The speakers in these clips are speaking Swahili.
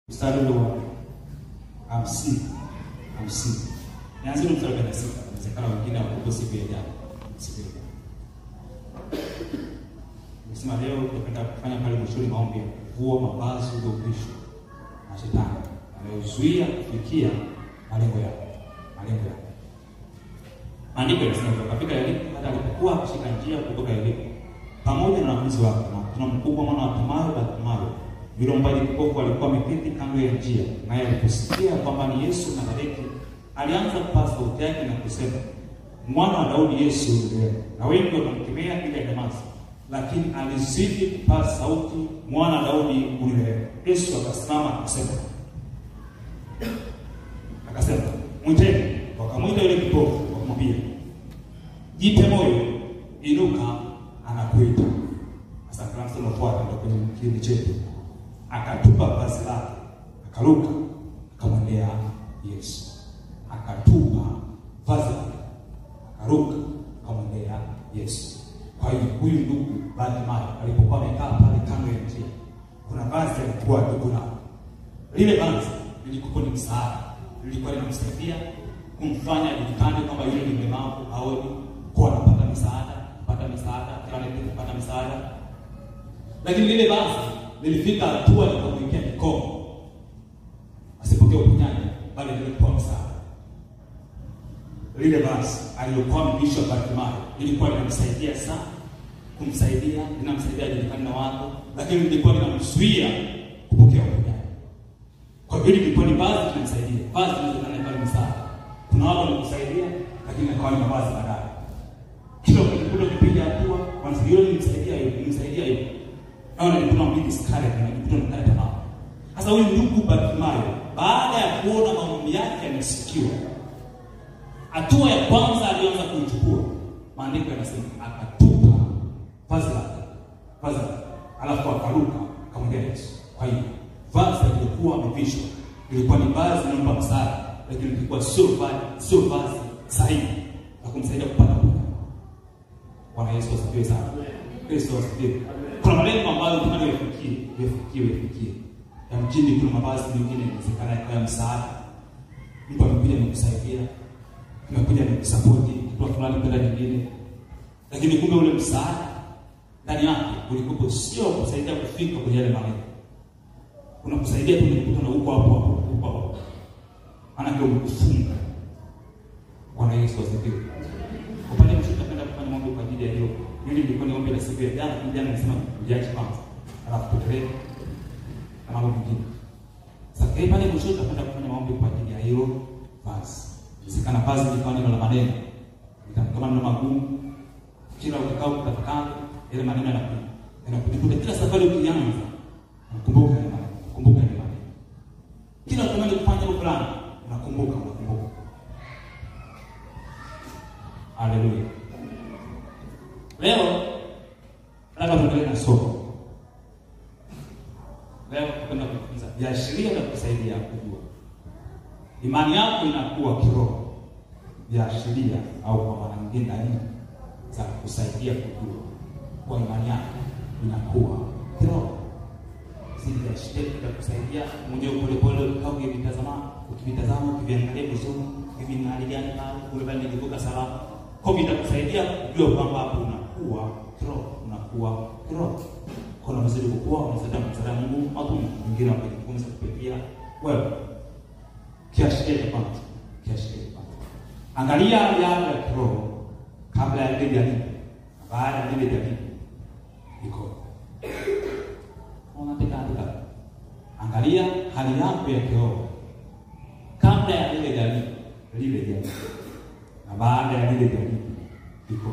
Mstari wa 50. Nianze mstari wa 6. Inawezekana wengine hawakupo siku ya jana. Nisema leo tunapenda kufanya pale mwishoni maombi ya kuvua mavazi ya ubishi na shetani anayozuia kufikia malengo yako. Andiko linasema katika Yeriko hata alipokuwa akishika njia kutoka Yeriko pamoja na wanafunzi wake, na kuna mkubwa mwana wa Timayo, yule mbali kipofu alikuwa ameketi kando ya njia, naye aliposikia kwamba ni Yesu Nazareti, alianza kupaza sauti yake na kusema, Mwana wa Daudi, Yesu unirehemu. Na wengi wakamkemea ili anyamaze, lakini alizidi kupaza sauti, Mwana wa Daudi unirehemu. Yesu akasimama akasema, mwiteni. Wakamwita yule kipofu, wakamwambia, jipe moyo, inuka, anakuita. Sasa kama mstari unaofuata ndio kwenye kile chetu. Akatupa vazi lake, akaruka, akamwendea Yesu. Akatupa vazi lake, akaruka, akamwendea Yesu. Kwa hiyo huyu ndugu Bartimayo alipokuwa amekaa pale kando ya njia, kuna vazi alikuwa kuna lile vazi lilikuwa ni msaada, lilikuwa linamsaidia kumfanya ajulikane kwamba yule ni mlemavu, haoni, kwa anapata msaada, kupata msaada. Lakini lile vazi lilifika hatua likamwekea mikono, asipokea uponyaji, bali lilikuwa msaada. Lile vazi aliyokuwa mvisho Bartimayo lilikuwa linamsaidia sana, linamsaidia ajulikane na watu, lakini lilikuwa linamzuia kupokea uponyaji. Kwa hiyo lilikuwa ni vazi linamsaidia, vazi linalofanya kama msaada. Kuna watu wanakusaidia, lakini akawa ni vazi baadaye. Kila ukikuta kupiga hatua, wanasaidia nimsaidia hiyo. Naona ni kuna mbili skari na kitu mkata tamaa. Sasa huyu ndugu Bartimayo, baada ya kuona maombi yake yamesikiwa, hatua ya kwanza alianza kuichukua. Maandiko yanasema akatupa vazi lake, alafu akaruka akamwendea Yesu. Kwa hiyo vazi lilikuwa amevishwa, lilikuwa ni vazi linalompa msaada, lakini lilikuwa sio vazi sahihi la kumsaidia kupata uponyaji. Bwana Yesu asifiwe sana. Kristo asifiwe. Kuna malengo ambayo tunataka yafikie. Ya mjini kuna mavazi mengine yanawezekana kwa msaada. Mtu amekuja kukusaidia, amekuja kukusupport kitu fulani kwenda nyingine. Lakini kumbe ule msaada ndani yake ulikuwa sio kusaidia kufika kwenye yale malengo. Unakusaidia tu kukutana huko hapo. Anataka kukufunga. Bwana Yesu asifiwe. Upande mshika kwenda kufanya mambo kwa ajili ya hiyo. Hili ndiko niombe la siku ya jana, nimesema kujaji kwanza. Alafu tuendelee na mambo mengine. Sasa pale mshika kwenda kufanya mambo kwa ajili ya hiyo vazi. Sikana vazi ni kwa neno la maneno. Kama neno magumu, kila ukikao kutafakari ile maneno yanakuja kila safari ukianza. Kumbuka ni maneno. Kila ukianza kufanya jambo fulani, unakumbuka. Haleluya. Leo nataka tuendelee na somo. Leo tutakwenda kujifunza viashiria vya kusaidia kujua imani yako inakuwa kiroho. Viashiria au kwa maana nyingine dalili za kusaidia kujua kwa imani yako inakuwa kiroho. Zile viashiria vya kusaidia mmoja pole au ukivitazama ukiviangalia vizuri, hivi ni hali gani pale ulibali kuvuka salama. Kwa vitakusaidia kujua kwamba hapo unakuwa kiroho. Kuna mzidi kukua, unasaidia msaada Mungu, watu wengine wakijifunza kupitia wewe. Kiashiria cha kwanza. Angalia hali yako ya kiroho kabla ya ile jaribu. Baada ya ile jaribu iko. Unataka angalia hali yako ya kiroho kabla ya ile jaribu. Na baada ya ile jaribu iko.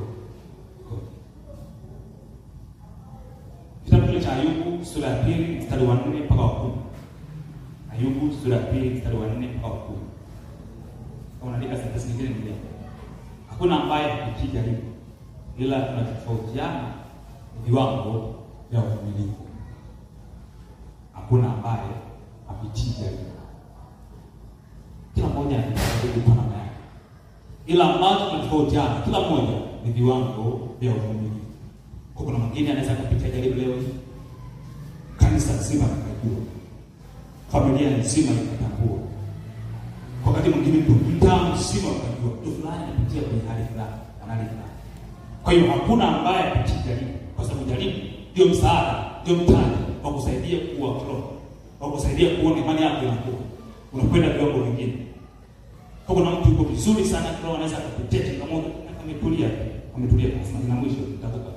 Kitabu cha Ayubu sura ya 2 mstari wa 4 mpaka wa 10. Ayubu sura ya 2 mstari wa 4 mpaka wa 10. Kama unaandika sentensi nyingine ni hakuna ambaye hapitii jaribu, ila tunatofautiana viwango vya uvumilivu. Hakuna ambaye hapitii jaribu. Kila mmoja anajaribu kwa namna yake. Ila ambacho tunatofautiana kila mmoja ni viwango vya uvumilivu. Kuna mwingine anaweza kupitia jaribu leo kanisa zima linajua. familia nzima ikatambua. Wakati mwingine mtu mtaa mzima ukajua mtu fulani anapitia kwenye hali fulani, hali fulani. Kwa hiyo hakuna ambaye atajaribu, kwa sababu jaribu ndio msaada, ndio mtaji wa kusaidia kuwa kiroho, wa kusaidia kuona imani yako inakuwa. Unakwenda viwango vingine. Kwa kuna mtu yuko vizuri sana kiroho anaweza kukutetea changamoto ametulia kwa na mwisho utakuta.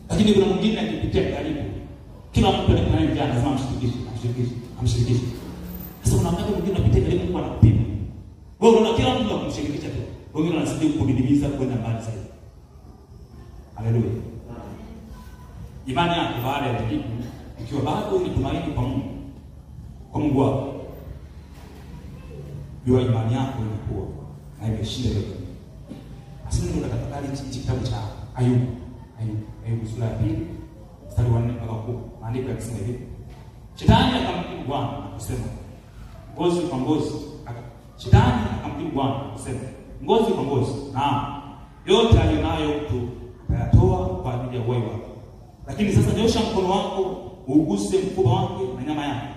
Lakini kuna mwingine akipitia karibu. Kila mtu anakutana naye lazima amshirikishe. Sasa kuna wakati mwingine unapitia karibu kwa anakupima. Wewe unaona kila mtu anakumshirikisha tu. Wengine wanasaidia kukudidimiza kwenda mbali zaidi. Haleluya. Imani yako baada ya kujaribu, ikiwa bado ni tumaini kwa Mungu. Kwa Mungu wako. Jua imani yako inakuwa na imeshinda yote. Asante ndio tafakari hichi kitabu cha Ayubu sura ya 2 mstari wa 4 mpaka 10. Maandiko yanasema hivi. Shetani akamjibu Bwana akasema, ngozi kwa ngozi. Shetani akamjibu Bwana akasema, ngozi kwa ngozi. Naam, yote aliyonayo mtu atayatoa kwa ajili ya uhai wake. Lakini sasa nyosha mkono wako uguse mfupa wake na nyama yake.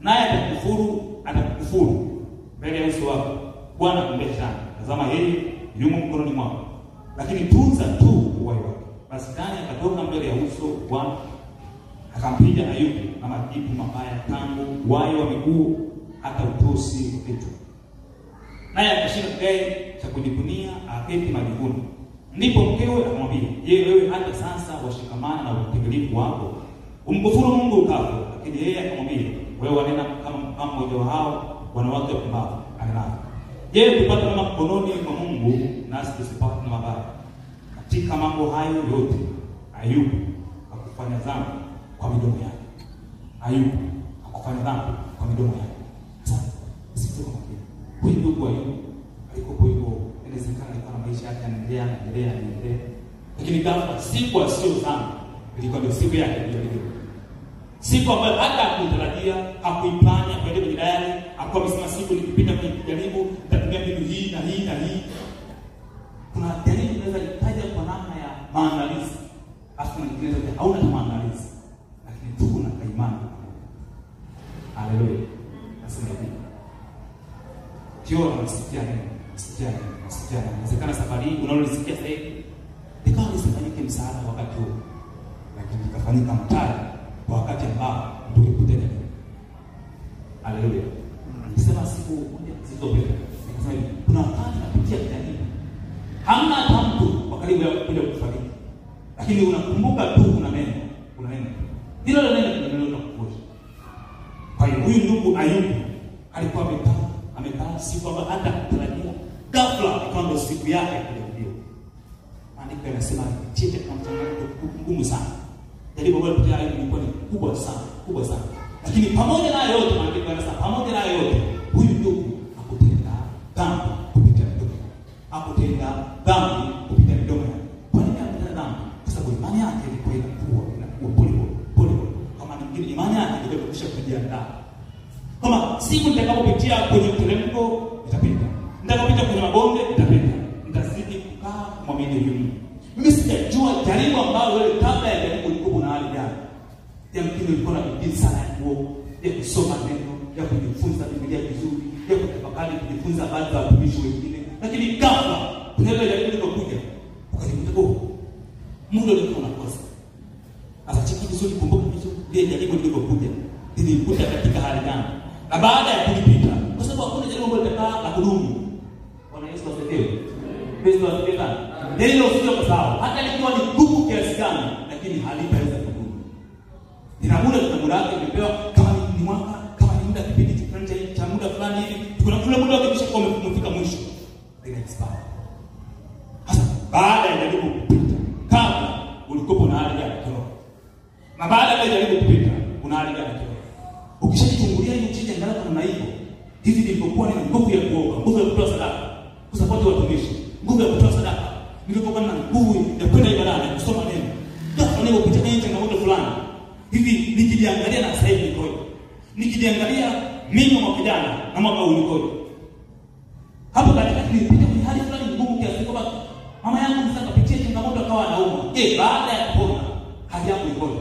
Naye atakufuru mbele ya uso wako. Bwana akamwambia Shetani, tazama yeye yumo mkononi mwako, lakini tunza tu uhai wake. Basi Shetani akatoka mbele ya uso wa Bwana, akampiga Ayubu na majipu mabaya tangu uhai wa miguu hata utosi wa kichwa. Naye akashika kigae cha kujibunia aketi majivuni. Ndipo mkewe akamwambia, je, wewe hata sasa washikamana na utimilifu wako? Umkufuru Mungu ukafa. Lakini yeye akamwambia, wewe wanena kama mmoja wa hao wanawake wapumbavu. Anena, je, tupate kama mkononi mwa Mungu nasi tusipate na mabaya? Katika mambo hayo yote Ayubu hakufanya dhambi kwa midomo yake. Ayubu hakufanya dhambi kwa midomo yake. Sasa sisi kama huyu ndugu Ayubu alikuwa hivyo, inawezekana alikuwa maisha yake yanaendelea. Lakini ghafla siku sio dhambi, ilikuwa ndio siku yake ndio. Siku ambayo hata hakutarajia, hakuipanga kwa ile bidayani, hakuwa amesema siku nikipita kwenye kujaribu, nitatumia mbinu hii na hii na hii. Kuna jaribu inaweza kutaja kwa namna ya maandalizi. Afu nyingine zote hauna maandalizi. Lakini tu kuna imani. Haleluya. Nasema hivi. Kio anasikia nini? Inawezekana safari hii unalosikia sasa hivi ikawa isifanyike msaada wakati huo. Lakini ikafanyika mtaji kwa wakati ambao tukipita nini. Haleluya. Nisema siku moja zilizopita. Nikasema kuna wakati napitia jaribu. Hamna hata mtu wa karibu ya kuja kufariki. Lakini unakumbuka tu kuna neno. Hilo neno linaloweza kukuosha. Kwa hiyo huyu ndugu Ayubu alikuwa amekaa siku ambayo hata kutarajia. Ghafla ikawa siku yake ya kujaribiwa. Maandiko yanasema chete kama changamoto ngumu sana. Jaribu ambalo pia ilikuwa ni kubwa sana. Lakini pamoja na yote maandiko yanasema pamoja na yote huyu ndugu hakutenda dhambi kupitia mdomo. Kwa nini alitenda dhambi? Kwa sababu imani yake ilikuwa inakuwa pole. Kama nyingine imani yake ilikuwa kujiandaa. Kama siku nitakapopitia kwenye mteremko nitapita. Nitakapopita kwenye mabonde nitapita. Nitazidi kukaa kumwamini Mungu. Mimi sijajua jaribu ambalo wewe kabla ya jaribu ulikuwa na hali gani. Yamkini ulikuwa na bidii sana ya kusoma neno, ya kujifunza Biblia vizuri, ya kutafakari kujifunza habari za watumishi wengine. Lakini ghafla kuna ile jaribu lililokuja. Ukajikuta muda ulikuwa unakosa. Sasa cheki vizuri, kumbuka vizuri ile jaribu lililokuja. Nilikuta katika hali gani? Na baada ya kulipita, kwa sababu hakuna jaribu ambalo litakaa na kudumu. Bwana Yesu asifiwe. Kristo asifiwe. Ndio sio kwa sababu hata likiwa ni ngumu kiasi gani, lakini halitaweza kudumu. Nina muda wake nimepewa, kama ni mwaka, kama ni muda kipindi cha muda fulani hivi, kuna muda wake kisha umefika mwisho. Ndio expire. Sasa baada ya jaribu kupita, kabla ulikopo na hali ya kiroho. Na baada ya jaribu kupita, una hali ya kiroho. Ukishajichungulia hiyo chini angalau kama hivyo, hivi nilipokuwa nina nguvu ya kuoga, nguvu ya kutoa sadaka, kusapoti watumishi, nguvu ya kutoa sadaka, nilipokuwa na nguvu ya kwenda ibadani, kusoma neno. Ghafla nilipopita kwenye changamoto fulani, hivi nikijiangalia na sasa hivi nikoje? Nikijiangalia mimi mwaka jana na mwaka huu nikoje? Hapo katika nilipita kwenye hali fulani ngumu kiasi kwamba mama yangu sasa kapitia changamoto akawa anauma. Baada ya kupona hali yangu ikoje?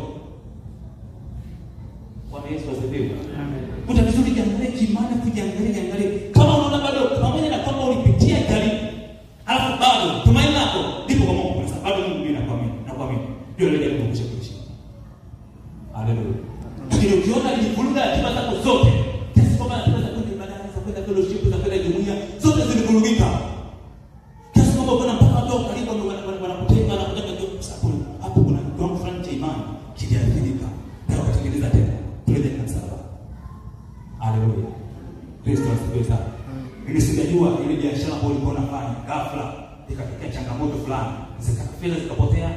Bwana Yesu asifiwe. Amen. imani kujiangalia. Kama unaona bado pamoja na kwamba ulipitia jaribu, alafu bado tumaini lako lipo kwa Mungu, sasa bado Mungu ndiye anakuamini. Ndio ile jaribu kushikisha. Haleluya. Lakini ukiona nilivuruga ratiba zako zote, kiasi kwamba ratiba zako ni ibada za kwenda fellowship za kwenda jumuiya, zote zilivurugika. Kiasi kwamba kuna mpaka watu karibu wanakutenga na kutaka sababu hapo kuna kiwango fulani cha imani kiliathirika. Ndio kutengeneza tena. Tulete kanisa. Haleluya. Kristo asifiwe sana. Mimi sijajua ile biashara ambayo ulikuwa unafanya ghafla ikatokea changamoto fulani, fedha zikapotea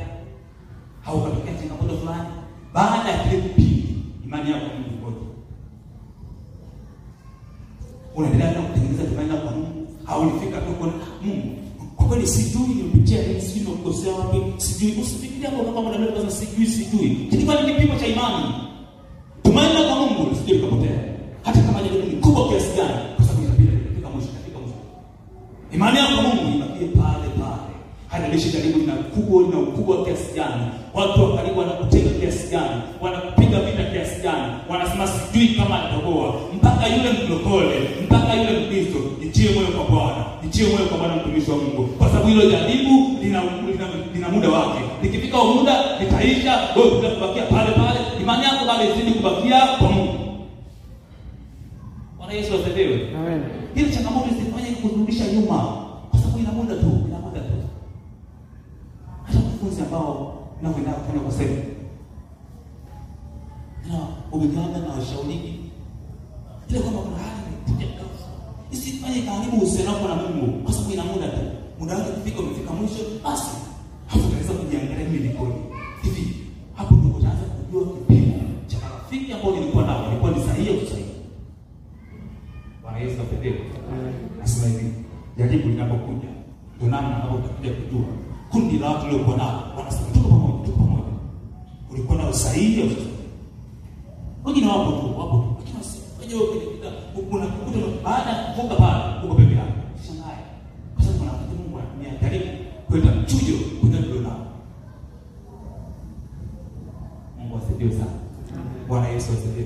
au ikatokea changamoto fulani. Baada ya kile kipindi, imani yako ni ngoja. Unaendelea kutengeneza tumaini lako kwa Mungu, au ulifika tu kwa Mungu. Kwa kweli sijui nimepitia nini, sijui nimekosea wapi, sijui. Usifikirie hapo kama muda mrefu sasa sijui. Kilikuwa ni kipimo cha imani. Tumaini lako kwa Mungu lisije likapotea. Hata kama jaribu ni kubwa kiasi gani, kwa sababu itafika mwisho. Imani yako kwa Mungu ibakie pale. Haijalishi jaribu lina ukubwa kiasi gani, watu wa karibu wanakutenga kiasi gani, wanakupiga vita kiasi gani, wanasema sijui kama atatoboa, mpaka yule mlokole, mpaka yule Mkristo, nitie moyo kwa Bwana, nitie moyo kwa Bwana mtumishi wa Mungu, kwa sababu hilo jaribu lina muda wake. Likifika huo muda litaisha, wewe utabakia pale. Imani yako bado izidi kubakia kwa Mungu. Bwana Yesu asifiwe. Amen. Hili changamoto isifanye kurudisha nyuma, kwa sababu ina muda tu. Hata wanafunzi ambao nakwenda kufanya kwa sasa. Na umegawana na washauri. Ile kama kuna hali kuja kabisa. Isifanye karibu uhusiano wako na Mungu, kwa sababu ina muda tu. Muda wake ukifika umefika mwisho, basi hapo unaweza kujiangalia mimi nikoje. Hivi hapo ndipo utaanza kujua kipimo cha rafiki ambao nilikuwa nao, ilikuwa ni sahihi au sahihi. Bwana Yesu asifiwe. Nasema hivi, jaribu linapokuja, ndio namna ambavyo utakuja kujua kundi la watu waliokuwa nao wanasema tuko pamoja. Ulikuwa na usahihi au sahihi? Wengine wapo tu. Lakini unajua unakuta baada ya kuvuka pale uko peke yako. Shangae. Kwa sababu kuna mtu Mungu anajaribu kwenda mchujo kwenda nao. Mungu asifiwe sana. Bwana Yesu asifiwe.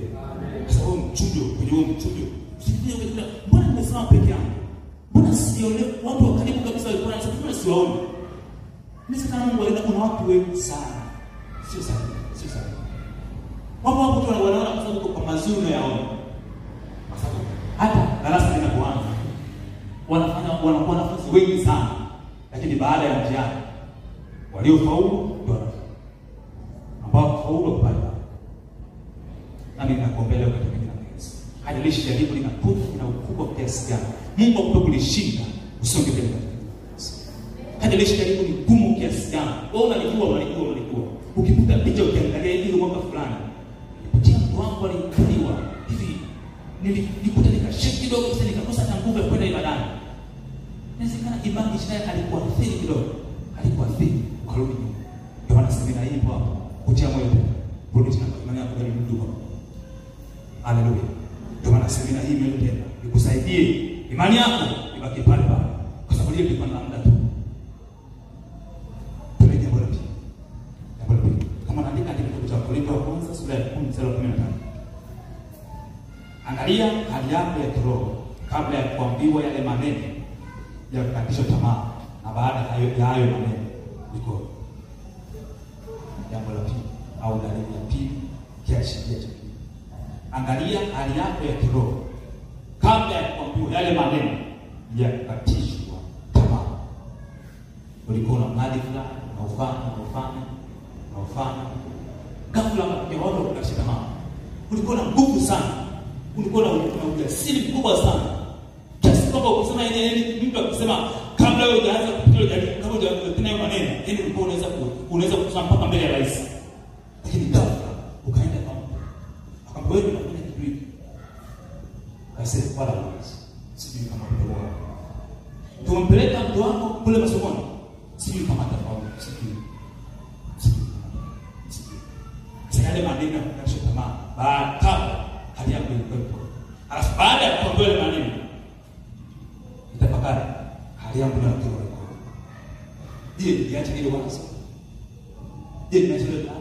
Kwa sababu mchujo, usifikirie mbona nimesema peke yangu? Mbona sione watu wa karibu kabisa walikuwa wanasema siwaone? Nisema Mungu alienda kuna watu wengi sana. Sio sana. Wapo tu wanaona kwa sababu kwa mazuri yaone. Kwa sababu hata darasa linapoanza wanakuwa nafasi wengi sana. Lakini baada ya mtihani waliofaulu ndio ambao faulu pale. Nami ninakuombea leo katika jina la Yesu. Haijalishi jaribu linakuja na ukubwa kiasi gani, Mungu akupe kulishinda, usonge mbele. Haijalishi jaribu ni gumu kiasi gani, wewe unalijua. Ukipita picha ukiangalia hivi mwaka fulani, kutia mtu wangu alikaliwa hivi, nilikuta nikashiki kidogo, sasa nikakosa nguvu ya kwenda ibadani. Inawezekana ibada shida alikuwa athiri kidogo, karudi. Ndio maana semina hii hapo kutia moyo tena. Rudi tena kwa imani yako kwa Mungu. Haleluya. Ndio maana semina hii leo tena ikusaidie imani yako ibaki pale. Kwa sababu ile ilikuwa na muda tu. Kama naandika kitabu cha Korintho wa kwanza sura ya 10:15. Angalia hali yako ya kiroho kabla ya kuambiwa yale maneno ya kukatisha tamaa, na baada ya hayo maneno iko jambo la pili au dalili ya pili kiashiria cha pili. Angalia hali yako ya kiroho kabla ya kuambiwa yale maneno ya kukatishwa tamaa. Ulikuwa na mali fulani na ufanye ghafla unakuja watu kukatisha tamaa. Ulikuwa na nguvu sana, ulikuwa na ujasiri mkubwa sana, kiasi kwamba ukisema mtu akisema kabla wewe hujaanza kupita jaribu, kama hujaanza tena maneno, ulikuwa unaweza kusema mpaka mbele ya rais. Lakini ghafla ukaenda kwa mtu akamwambia wewe unafanya kitu hiki, akasema wala sijui kama mtu wako tumpeleka mtu wako kule masomoni, sijui kama atafaulu, sijui yale maneno ya kukatisha tamaa. Baada hali yako ilikuwa. Alafu baada ya kuambiwa yale maneno, itafakari hali yangu na kiroho. Je, niache ile wazo? Je, niache ile plan?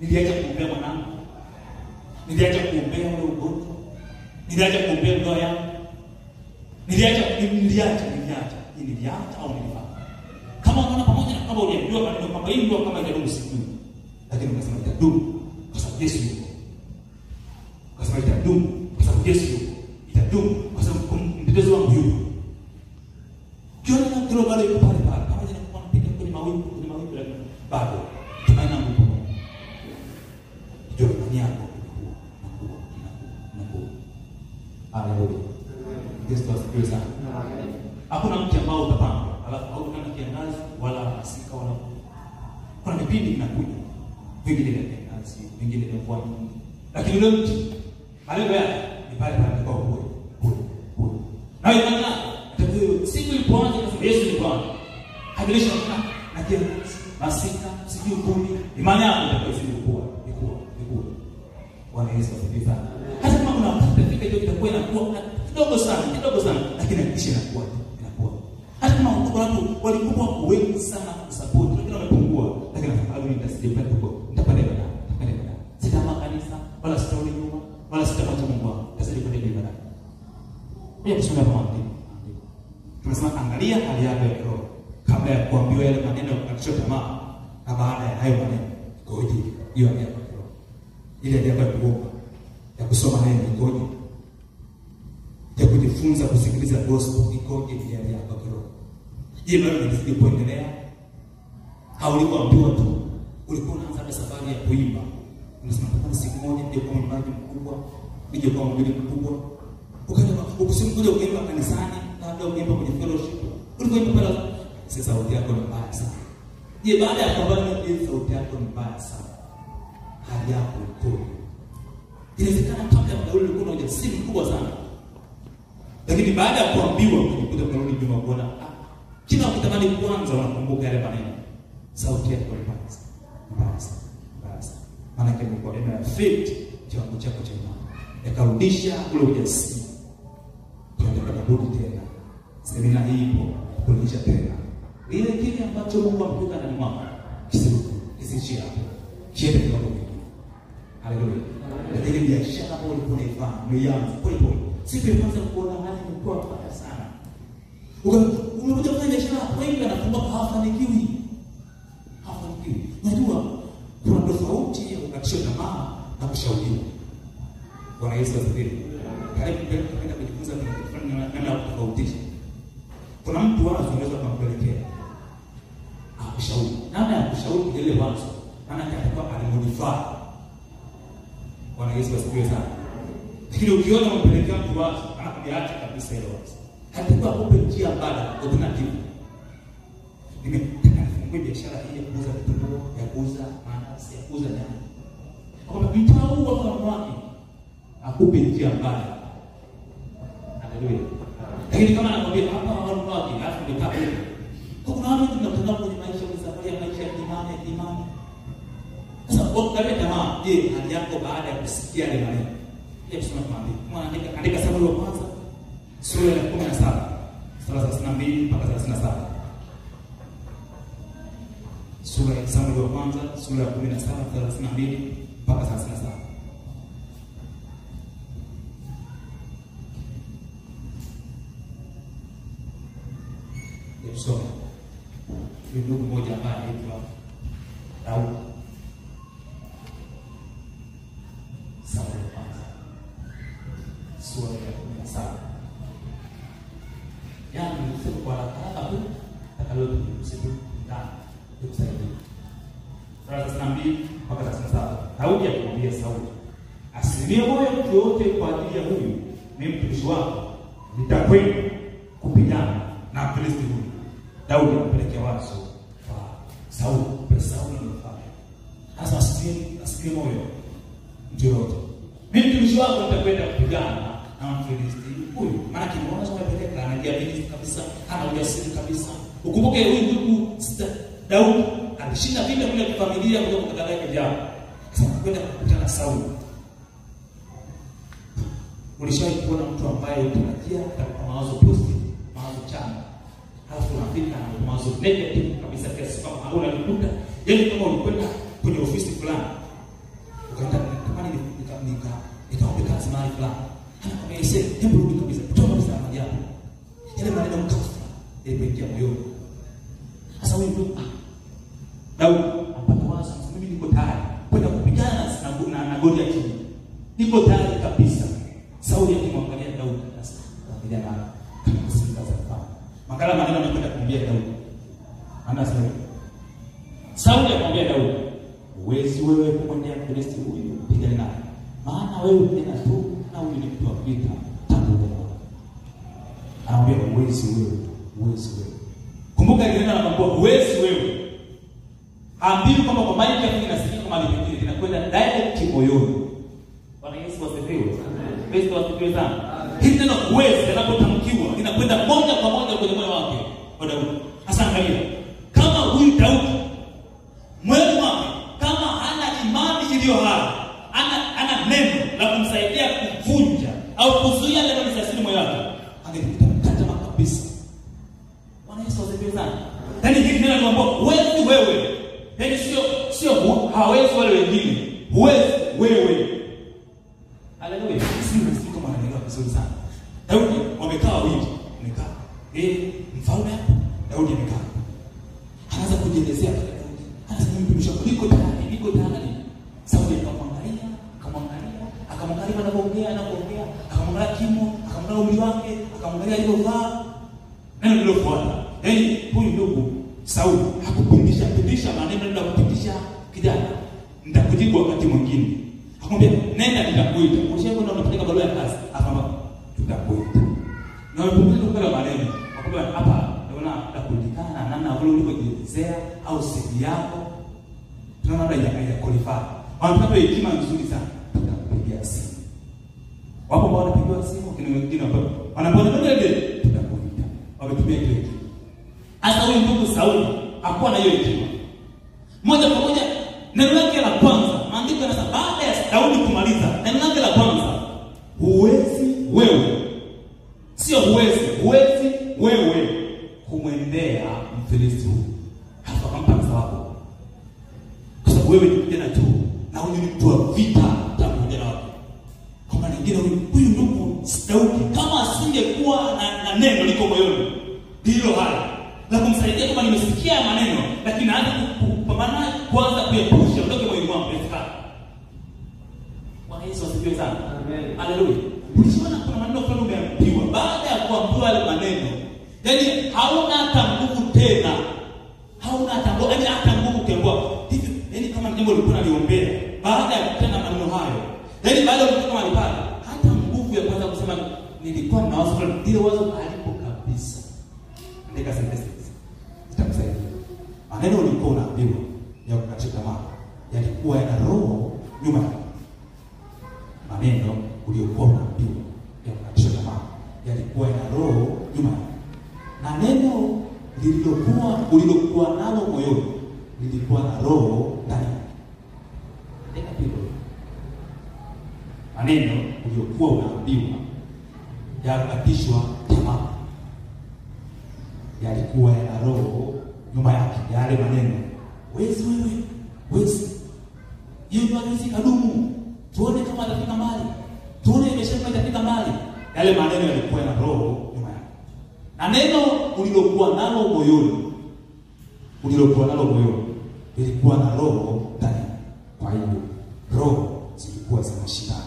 Niliacha kuombea mwanangu? Niliacha kuombea ule ugonjwa? Niliacha kuombea ndoa yangu. Niliacha au nilifanya. Kama unaona pamoja na kama uliambiwa maneno kwamba hii ndoa kama itadumu sijui. Lakini ukasema itadumu kwa sababu Yesu yuko. Ukasema itadumu kwa sababu Yesu yuko. Itadumu kwa sababu mtetezi wangu yuko. Kiona na kilo bado yuko pale pale. Pamoja na kwamba piga kwenye mawingu lakini bado tunaina nguvu. Ndio nyako. Haleluya. Kristo asifiwe sana. Hakuna mti ambao utapandwa alafu hauna kiangazi wala masika wala kuna vipindi vinakuja. Vingine vya kiangazi, vingine vya mvua nyingi. Lakini ule mti malengo yake ni pale pale kwa huo. Na imani siku ilipoanza kwa Yesu ilipoanza. Hadilisha na kiangazi, masika, sijui ukumi. Imani yako itakuwa ikua. Bwana Yesu asifiwe sana. Hata kama kuna wakati fika hiyo itakuwa inakuwa kidogo sana, lakini kisha inakuwa. Hata kama watu walikuwa wengi sana kusupport, lakini wamepungua, lakini sababu nitasaidia huko, nitapanda baadaye. Sitama kanisa, wala sitarudi nyuma, wala sitamwacha Mungu wangu. Nitasaidia kwenda baadaye. Pia kusoma kwa maandiko. Tunasema angalia hali yako ya roho kabla ya kuambiwa yale maneno ya kukatisha tamaa, na baada ya hayo maneno ikoje hiyo hali yako ya roho. Ile ndio ya kuomba, ya kusoma neno ikoje, ya kujifunza kusikiliza gospel ikoje ile hali yako ya roho. Je, bado unazidi kuendelea? Au ulikuambiwa tu ulikuwa unaanza safari ya kuimba? Unasema kama siku moja ndio kwa mwimbaji mkubwa, nije kwa mwimbaji mkubwa. Ukaenda ukusimkuja ukaimba kanisani, labda ukaimba kwenye fellowship. Ulikuimba pale sasa sauti yako ni mbaya sana. Je, baada ya kupambana ile sauti yako ni mbaya sana. Hali yako ikoje? Inawezekana kabla ya ule ulikuwa na ujasiri mkubwa sana. Lakini baada ya kuambiwa ukikuta kurudi nyuma kuona kila ukitamani kwanza unakumbuka yale maneno. Sauti yako ni mbaya sana. Maana yake ni kwa ina affect kiwango chako cha imani. Yakarudisha ule ujasiri. Tunataka kurudi tena. Semina hii ipo kurudisha tena. Ile kile ambacho Mungu amekuja ndani mwako. Kisichia hapo. Kiende kwa Mungu. Haleluya. Ile biashara ambayo ulikuwa unaifanya, umeanza pole. Siku ya kwanza kuona hali imekuwa mbaya sana. Umekuja kufanya biashara, wengi wanakumbuka hawafanikiwi. Najua kuna tofauti ya kukatisha tamaa na kushauriwa. Bwana Yesu asifiwe. Karibu kwenda kujifunza namna ya kutofautisha. Kuna mtu anazungumza kwa kuelekea akushauri. Namna ya kushauri ile mwanzo, maana atakuwa alimodify. Bwana Yesu asifiwe sana. Lakini ukiona umpelekea mtu wazi, anakuacha kabisa ile wazi. Hatakuwa kupe njia mbadala, alternative. Nimetaka nifungue biashara hii ya kuuza vitunguu, ya kuuza mandazi, ya kuuza nyama. Kwa mtao wa mwaki, akupe njia mbadala. Haleluya. Lakini kama anakwambia hapa mwaki, alafu ndio hapo. Kuna watu tunataka kwenye maisha ya safari ya maisha ya imani. Sasa ukikata tamaa, je, hali yako baada ya kusikia ile maneno? Hebu soma maandiko. Andika Samueli wa kwanza sura ya 17 32 mpaka 37. Sura ya Samueli wa kwanza sura ya 17 32 mpaka 37. Hebu soma. Ndugu mmoja ambaye anaitwa Daudi. Samueli wa kwanza sura ya 17. Yaani nisema kwa haraka tu atakalo tusipo ndani tukusaidia. Sura 32 mpaka 37. Daudi akamwambia Sauli, asilimia moja mtu yote kwa ajili ya huyu ni mtumishi wako, nitakwenda kupigana na Filisti huyu. Daudi ampelekea wazo kwa Sauli, kwa Sauli alifanya. Sasa asikie moyo mtu yote. Mimi mtumishi wako nitakwenda kupigana na Filisti huyu. Maana kimuona sasa amepeleka anajiamini kabisa, ana ujasiri kabisa. Ukumbuke huyu ndugu Daudi alishinda vita kule kwa familia kutoka kwa dada yake Jao. Sasa kwenda kukutana na Sauli. Ulishawahi kuona mtu ambaye utarajia kwa mawazo positive, mawazo chanya, halafu unafika na mawazo negative kabisa kiasi kwamba hauna kukuta. Yaani kama ulikwenda kwenye ofisi fulani, ukaenda kama nikaomba kazi mahali fulani. Akaisema hebu rudi kabisa. Kutoka kabisa na majani. Ile maneno mkafu imeingia moyoni. Sasa huyu ndugu Daudi apata wazo, mimi niko tayari kwenda kupigana na Goliath. Niko tayari kabisa. Sauli akimwangalia Daudi sasa. Kijana kama kusinga sana. Makala maneno anakwenda kumwambia Daudi. Anasema Sauli akamwambia Daudi, "Uwezi wewe kumwendea Filisti huyu kupigana naye. Maana wewe tena tu na huyu ni mtu wa vita tangu leo." Anamwambia uwezi wewe, uwezi wewe. Kumbuka ile neno anamwambia uwezi wewe. Ambiwa kwamba kwa maana yake inasikia kama vile inakwenda direct moyoni. Bwana Yesu asifiwe. Amen. Kristo asifiwe sana. Hili neno uwezi linapotamkiwa inakwenda moja kwa moja kwenye moyo wake wa Daudi. Sasa angalia, kama huyu Daudi moyo wake kama hana imani iliyo hai, ana neno la kumsaidia kuvunja au kuzuia neno lisisini moyo wake, angekata kabisa. Bwana Yesu asifiwe sana. Yaani hili neno linamwambia uwezi wewe. Yaani sio hawezi wale wengine. Uwezi wewe. Haleluya. Sisi kama wanaelewa vizuri sana. Daudi wamekaa wawili, wamekaa. Mfalme hapo, Daudi amekaa. Anaanza kujielezea kwa Daudi. Anasema mtumishi wako niko tayari. Sauli akamwangalia anapoongea, akamwangalia kimo, akamwangalia umri wake, akamwangalia alivyovaa. Neno lilofuata. Yaani huyu ndugu Sauli hakupindisha maneno ndio kupitisha kijana. Nitakujibu wakati mwingine. Akamwambia nenda nitakuita. Mshengo ndio unapeleka barua ya kazi. Akamwambia tutakuita. Na unapokuja kwa maneno, akamwambia hapa unaona tutakulikana namna vile ulivyojielezea au siku yako. Tunaona ndio ya qualify. Wanataka hekima nzuri sana. Tutakupigia simu. Wapo ambao wanapigiwa simu kina wengine ambao wanapona ndio tutakuita. Wametumia kile. Hata huyu ndugu Sauli hakuwa na hiyo hekima. Moja kwa moja neno lake la kwanza, maandiko yanasema baada ya Daudi kumaliza, neno lake la kwanza, huwezi wewe. Sio huwezi wewe kumwendea Mfilisti huyu. Hapa kampa sababu. Kwa sababu wewe ni kijana tu na huyu ni mtu wa vita tangu jana wako. Kama nyingine huyu ndugu Daudi kama asingekuwa na neno liko moyoni, hilo hali na kumsaidia kama nimesikia maneno lakini naanza kupambana kwanza kuyapusha ndoke moyo wangu ifika. Bwana Yesu asifiwe sana. Amen. Haleluya. Ulishaona kuna maneno fulani umeambiwa baada ya kuambiwa yale maneno, yaani hauna hata nguvu tena. Hauna hata nguvu, yaani hata nguvu kiambwa. Hivi yaani kama jambo lilikuwa naliombea baada ya kutenda maneno hayo. Yaani baada ya kutoka mahali pale, hata nguvu ya kwanza kusema nilikuwa na wazo ile wazo halipo kabisa. Andika sentensi. Itakusaidia. Maneno ulikuwa unaambiwa ya kukatisha tamaa yalikuwa yana roho nyuma yake. Maneno uliokuwa unaambiwa ya kukatisha tamaa yalikuwa yana roho nyuma yake. Na neno ulilokuwa nalo moyoni lilikuwa na roho ndani. Andika hilo. Maneno uliokuwa unaambiwa ya kukatishwa tamaa yalikuwa yana roho nyuma yake. Yale maneno wezi wewe, wezi hiyo ndio kadumu, tuone kama atafika mbali, tuone imeshakuwa itafika mbali. Yale maneno yalikuwa yana roho nyuma yake. Na neno ulilokuwa nalo moyoni lilikuwa na roho ndani. Kwa hiyo roho zilikuwa zinashindana.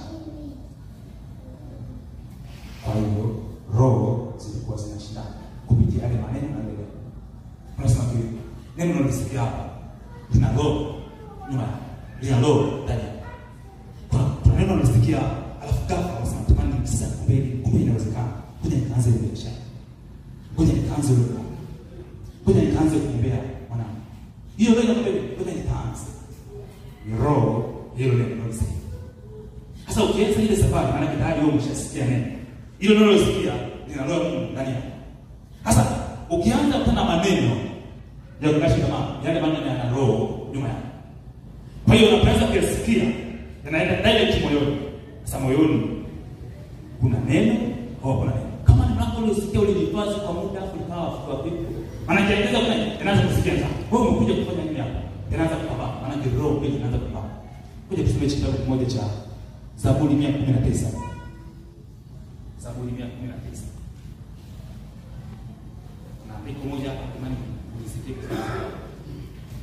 Kupitia yale maneno na leo. Unasema hivi, neno unalisikia hapa lina roho nyuma, lina roho ndani. Kwa neno unalisikia alafu ghafla unasema tamani sasa kumbe inawezekana. Kuja nikaanze biashara. Kuja nikaanze kuombea mwanangu. Hiyo ndio kuja nikaanze. Ni roho hilo neno unalisikia. Sasa ukianza ile safari maana tayari wewe umeshasikia neno. Hilo neno unalisikia lina roho ndani yako. Sasa ukianza kutana maneno ya kukashika tamaa, yale maneno yana roho nyuma yake. Kwa hiyo unaanza kusikia yanaenda direct moyoni. Sasa moyoni kuna neno au kuna neno. Kama neno lako ulisikia ulijifanya kwa muda afu ikawa kwa vipi? Maana kieleza kuna inaanza kusikia sasa. Wewe umekuja kufanya nini hapa? Inaanza kupambana. Maana roho pia inaanza kupambana. Kuja tusome kitabu kimoja cha Zaburi 119. Na andiko moja hapa kama ulisikia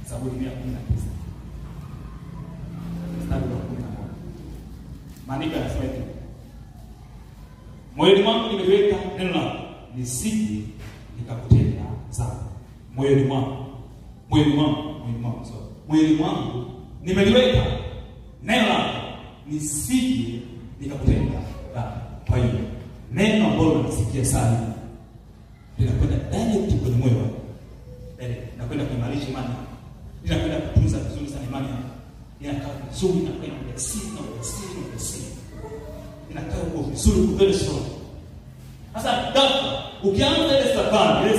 Zaburi 119. Mstari wa 11. Maandiko yanasema hivi: moyoni mwangu nimeweka neno lako, nisije nikakutenda dhambi. Moyoni mwangu nimeliweka neno lako, nisije nikakutenda dhambi. Kwa hiyo neno ambalo unasikia sana linakwenda direct kwenye moyo wako. Linakwenda kuimarisha imani. Linakwenda kutunza vizuri sana imani yako. Inakaa vizuri na kwenda ujasiri. Inakaa uko vizuri very strong. Sasa ghafla ukianza ile safari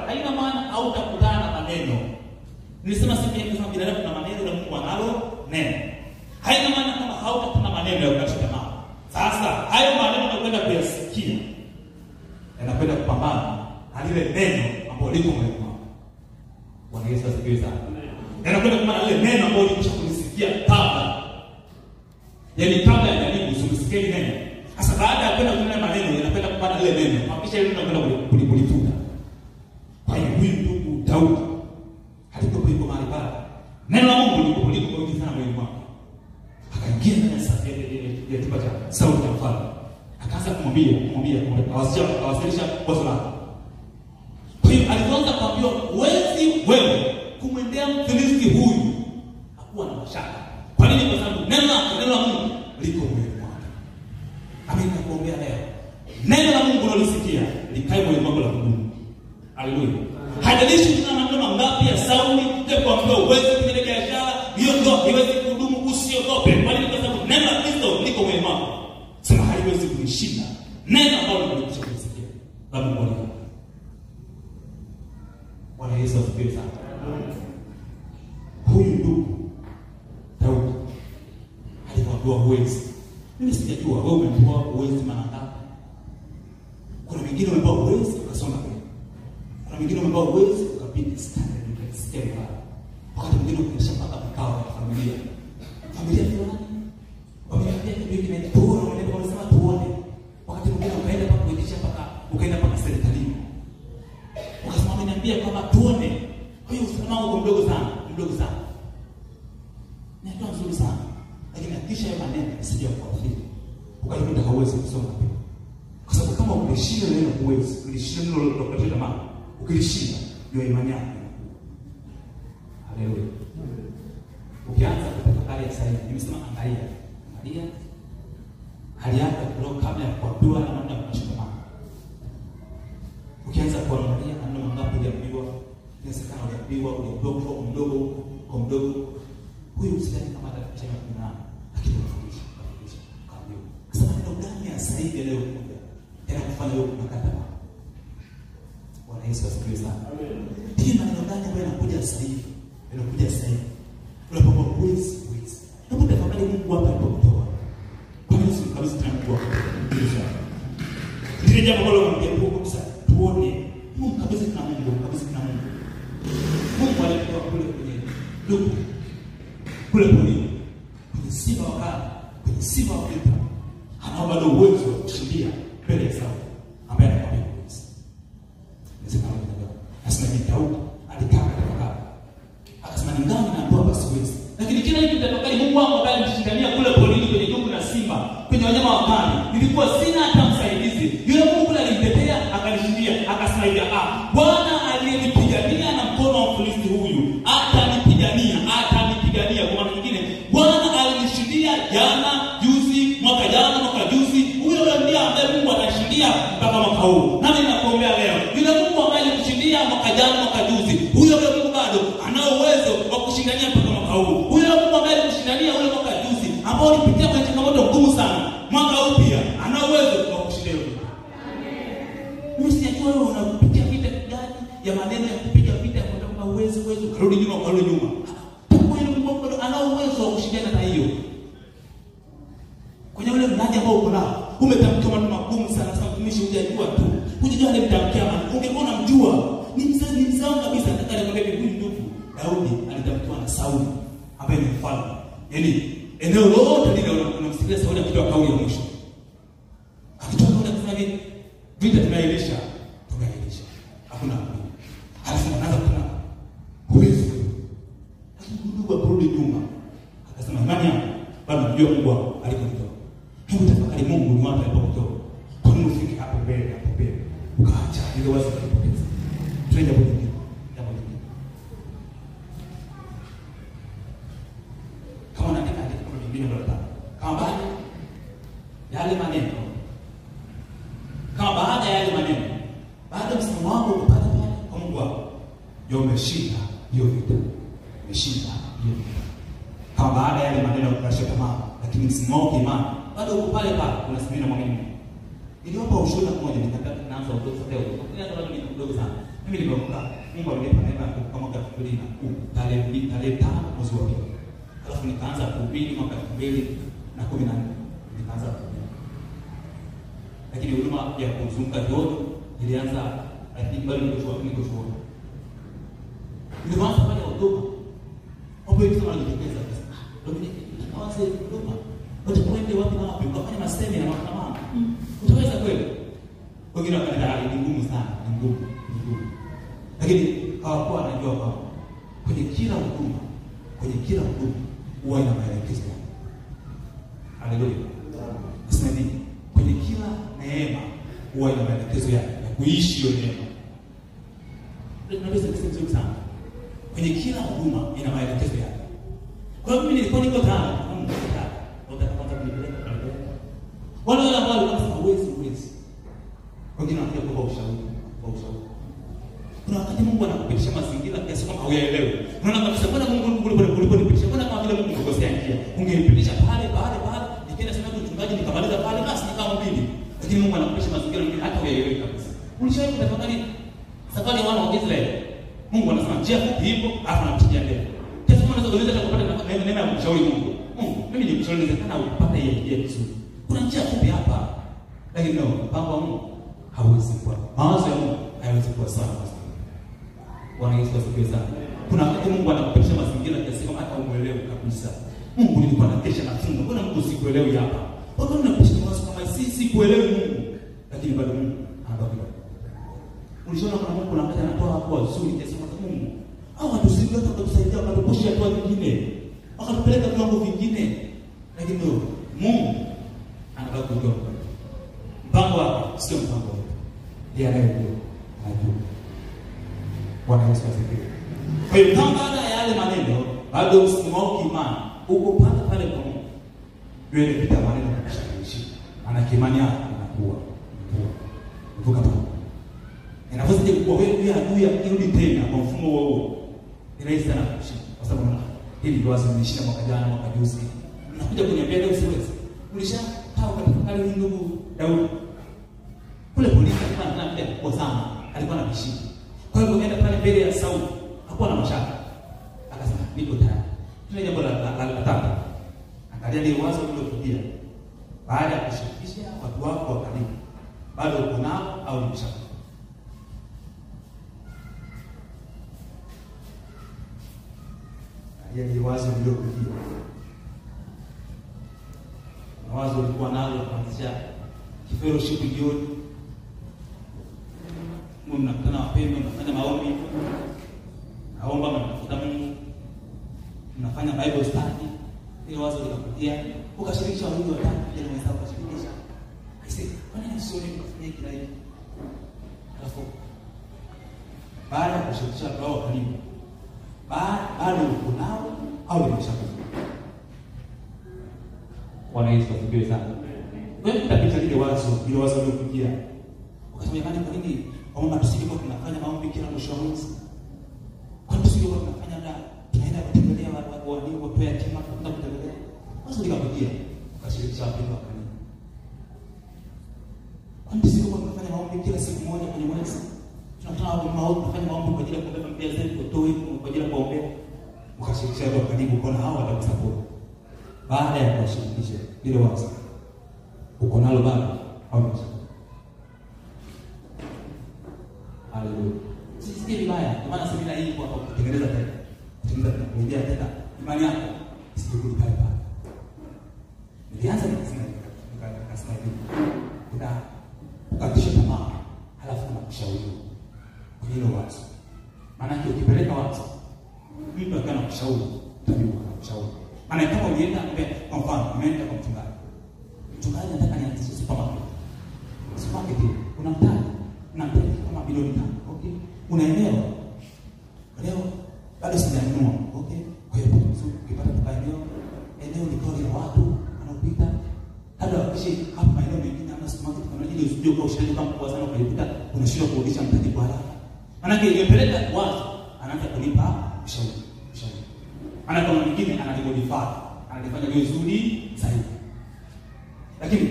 haina maana hautakutana na maneno. Nilisema kama binadamu na maneno na Mungu analo neno. Haina maana kama hautakutana na maneno ya kukata tamaa. Sasa hayo maneno unakwenda kuyasikia, yanakwenda kupambana na lile neno ambalo liko moyoni mwako. Bwana Yesu asifiwe sana. Yanakwenda kupambana na lile neno ambalo ulishakulisikia kabla. Yaani kabla ya jaribu usimsikie neno. Sasa baada ya kwenda kunena maneno, yanakwenda kupambana na lile neno. Hakisha ile neno kwenda kulifuta. Kwa hiyo huyu ndugu Daudi alipokuwa mahali pale, neno la Mungu liko kwa wingi sana moyoni mwake. Akaingia ndani ya chumba cha Sauli cha mfalme. Akaanza kumwambia awasilisha wazo lake. Kwa hiyo alianza kuambiwa, huwezi wewe kumwendea Mfilisti huyu hakuwa na mashaka. Kwa nini? Kwa sababu neno la Mungu liko moyoni mwake. Amini nakuombea leo, neno la Mungu unalosikia likae moyoni mwako la kudumu. Haleluya. Haijalishi kuna maneno mangapi ya Sauli kuambiwa huwezi kufanya biashara, hiyo ndio haiwezi kudumu, usiogope. Kwa nini? Kwa sababu neno la Kristo liko moyoni mwako. Sema haiwezi kunishinda neno ambalo nimekwisha kusikia la Mungu wako. Bwana Yesu asifiwe sana. Huyu ndugu Daudi alipoambiwa huwezi. Mimi sijajua wewe umeambiwa huwezi mara ngapi. Kuna wengine wameambiwa huwezi ukasoma kweli. Kuna wengine wameambiwa huwezi ukapita standard scale pale. Wakati mwingine ukishapata vikao vya familia fulani wameniambia kitu kingine tuone, wanasema tuone. Wakati mwingine ukaenda mpaka kuendesha mpaka ukaenda mpaka serikalini. Wakasema wameniambia kwamba tuone. Kwa hiyo usalama wako mdogo sana. Ni ndio nzuri sana. Lakini hakisha hayo maneno sije kuathiri. Ukalikuta hauwezi kusoma pia. Kwa sababu kama ukishinda neno huwezi, ukishinda neno la kupata tamaa, ukishinda ndio imani yako. Haleluya. Ukianza kutafakari ya sahihi, nimesema angalia hali yako kidogo kabla ya kuambiwa na namna ya kushikamana. Ukianza kuangalia namna mangapi uliambiwa, inawezekana uliambiwa kwa mdogo, huyu usidhani kama atakachana kuna, lakini unafundisha. Kaambiwa. Sasa ndio gani ya sahihi leo kuja? Tena kufanya wewe unakata. Bwana Yesu asifiwe sana. Amen. Tina ndio gani ambayo inakuja sahihi? Unapokuwa huwezi. Naomba tafadhali Mungu hapa alipokutoa. Kwa nini kabisa tunakuwa? Ndio jambo ambalo unamwambia Mungu sasa tuone. Mungu kabisa kuna Mungu. Mungu alikuwa kule kwenye duku. Kule kwenye simba wa vita. Hana bado uwezo wa kushindia mbele ya Sauli ambaye anakwambia huwezi. Nasema Daudi alikaa katika akasema ingawa ninaambiwa basi huwezi. Lakini kila hivi tafakari Mungu wangu ambaye alinishindania kule polini kwenye duku na simba, kwenye wanyama wakali, nilikuwa sina hata msaidizi. Yule Mungu kule alinitetea, akanishindia, akasaidia. Bwana aliyenipigania na mkono wa Mfilisti huyu, atanipigania. Kwa maana nyingine, Bwana alinishindia jana, juzi, mwaka juzi. Huyo ndiye ambaye Mungu anashindia mpaka mwaka huu. Nami ninakuombea leo, yule Mungu ambaye alikushindia mwaka jana, mwaka juzi, huyo Mungu bado ana uwezo wa kushindania mpaka mwaka huu. Huyo Mungu ambaye alikushindania ule mwaka juzi, ambao ulipitia kwenye changamoto ngumu sana, mwaka huu pia ana uwezo wa kushindia. Amen. Mimi sijajua wewe unapitia vita gani ya maneno ya kupiga vita kutoka uwezo kurudi nyuma. Mungu ana uwezo wa kushindia na hiyo. Kwenye ule mradi ambao uko nao, umetamkia mambo magumu sana, sasa mtumishi hujajua tu. Hujajua ile mtamkia mambo. Ungekuwa unamjua, ni mzao kabisa. Nataka nikwambie huyu ndugu Daudi alitamkiwa na Sauli ambaye ni mfalme. Yaani eneo lote lile unamsikia Sauli akitoa kauli ya mwisho. Akitoa kauli akisema hivi, Vita tunailisha. Hakuna mimi. Halafu anaanza kuna huwezi. Lakini ndugu akarudi nyuma. Akasema imani yangu bado najua Mungu alikonitoa. Hebu tafakari Mungu ni wapi alipokutoa. Kwa nini ufike hapo mbele ukaacha ile wazo kupoteza. Twende hapo nyingine. Kama unataka kitu kingine ndio ta. Kama baada yale maneno. Kama baada ya yale maneno. Baada ya msimamo wako kupata pale kwa Mungu wako. Ndio umeshinda hiyo vita. Umeshinda hiyo vita. Kama baada ya yale maneno ukasha tamaa, lakini msimamo wako imani, bado uko pale pale unasimama na mwamini. Niliomba ushuhuda mmoja nikataka naanza utoto leo. Ndio bado ni mdogo sana. Mimi nilikuwa Mungu alinipa neema kwa mwaka 2010 tarehe 5 mwezi wa 2. Alafu nikaanza kuhubiri mwaka 2014. Nikaanza kuhubiri. Lakini huduma ya kuzunguka dodo ilianza lakini bado niko chuo. Nilianza kufanya huduma. Hapo hiyo kama nilitokeza pesa. Dominic, naanza huduma. Wote kwende wapi na wapi? Ukafanya masemi na mahakamani. Utaweza kweli? Wengine wakadai ni ngumu sana, ni ngumu. Lakini hawakuwa wanajua kwamba kwenye kila huduma huwa ina maelekezo. Haleluya. Nasema hivi, kwenye kila neema huwa ina maelekezo yake ya kuishi hiyo neema. Tunaweza kusema vizuri sana. Kwenye kila huduma ina maelekezo yake. Kwa hiyo mimi nilikuwa niko tayari, kwanza kunipeleka pale. Wale ambao walikuwa hawezi. Wengine wanakuja kwa ushauri. Kuna wakati Mungu anakupitisha mazingira kiasi kwamba hauyaelewi. Unaona kabisa bwana Mungu kulipitisha. Bwana kama vile Mungu kukosea njia. Ungenipitisha pale. Nikienda sema mchungaji nikamaliza pale basi nikawa mbili. Lakini Mungu anakupitisha mazingira mengine hata hauyaelewi kabisa. Ulishawahi kutafakari safari ya wana wa Israeli? Mungu anasema njia fupi hivyo afa anapitia mbele. Kiasi kwamba unaweza kupata neema ya kumshauri Mungu. Mimi nikushauri inawezekana upate hiyo njia vizuri. Kuna njia fupi hapa. Lakini no, mpango wa Mungu hauwezi kuwa. Mawazo ya Mungu hayawezi kuwa sawa. Bwana Yesu asifiwe sana. Kuna wakati Mungu anakupitisha mazingira kiasi kwamba hata umuelewe kabisa. Mungu nilikuwa nakesha na funga. Mbona Mungu sikuelewi hapa? Mbona unapitisha mawazo kama sisi kuelewi Mungu? Lakini bado Mungu anabaki. Ulishaona kama Mungu anataka anatoa hapo wazuri kiasi kwamba Mungu au atusikie hata kutusaidia kwa kupushia hatua nyingine. Akatupeleka viwango vingine. Lakini Mungu anataka kujua. Mpango wake sio mpango wake. Ndiye anayejua. Bwana Yesu asifiwe. Kwa hiyo kama baada ya yale maneno bado usimamo imani uko pale kwa Mungu. Yule vita maneno yanashawishi. Ana kimani yake inakuwa. Vuka hapo. Inaweza kuwa wewe adui akirudi tena kwa mfumo huo. Ni rahisi sana kushinda. Kwa sababu hili ndio wasimamisha mwaka jana mwaka juzi. Unakuja kuniambia leo siwezi. Ulishakaa ukatafakari huyu ndugu Daudi. Kule polisi alikuwa anataka kwa sana. Alikuwa na bishii. Kwa hiyo akaenda pale mbele ya Sauli. Hakuwa na mashaka. Akasema niko tayari. Tuna jambo la tatu. Angalia ile wazo lilokuja. Baada ya kushirikisha watu wako wa karibu. Bado uko nao au ni mshaka? Ile wazo lilokuja. Wazo lilikuwa nalo kuanzia fellowship jioni. Mnakutana wapendwa, mnafanya maombi. Naomba mnafuta Mungu. Mnafanya Bible study. Ile wazo likakutia, ukashirikisha watu watatu ili mwenzako kushirikisha. Aisee, kwa nini sio ni kufanya kila hiyo? Alafu baada ya kushirikisha watu wao karibu. Bado uko nao au umeshakufa? Bwana Yesu asifiwe sana. Wewe utapita ile wazo lilokuja. Ukasema kwa nini kwamba tusingekuwa tunafanya maombi kila mwisho wa mwezi? Kwa nini tusingekuwa tunafanya tunaenda kutembelea watu walio kwa yatima tunaenda kutembelea? Wazo likakuja. Ukashirikisha watu wa kanisa. Kwa nini tusingekuwa tunafanya maombi kila siku moja kwenye mwezi? Tunafanya maombi kwa ajili ya kubeba mbele zetu kutoa kwa ajili ya kuombea. Ukashirikisha watu wa karibu kwa hao watakusupport. Baada ya kushirikisha ile wazo uko nalo bado au mwisho? Haleluya. Sisi vibaya. Kwa maana semina hii kwa kutengeneza tena. Kutengeneza kuongea tena imani yako isirudi pale pale. Nilianza nikasema hivi. Kuna kukatisha tamaa. ulienda kwa mfano, umeenda kwa mchungaji. Mchungaji anataka nianzishe supermarket. Supermarket kuna mtaji. Una mtaji kama bilioni 5. Okay? Una eneo. Leo bado sijanunua. Okay? Kwa hiyo ukipata eneo ni kwa watu wanaopita. Hata wakisha hapa maeneo mengine ama supermarket kama ile usije kwa ushirika kama kwa sana ukipita unashindwa kurudisha mtaji kwa haraka. Maana ingepeleka watu anaanza kulipa ushauri. Ana kama mwingine analikodify, analifanya vizuri zaidi. Lakini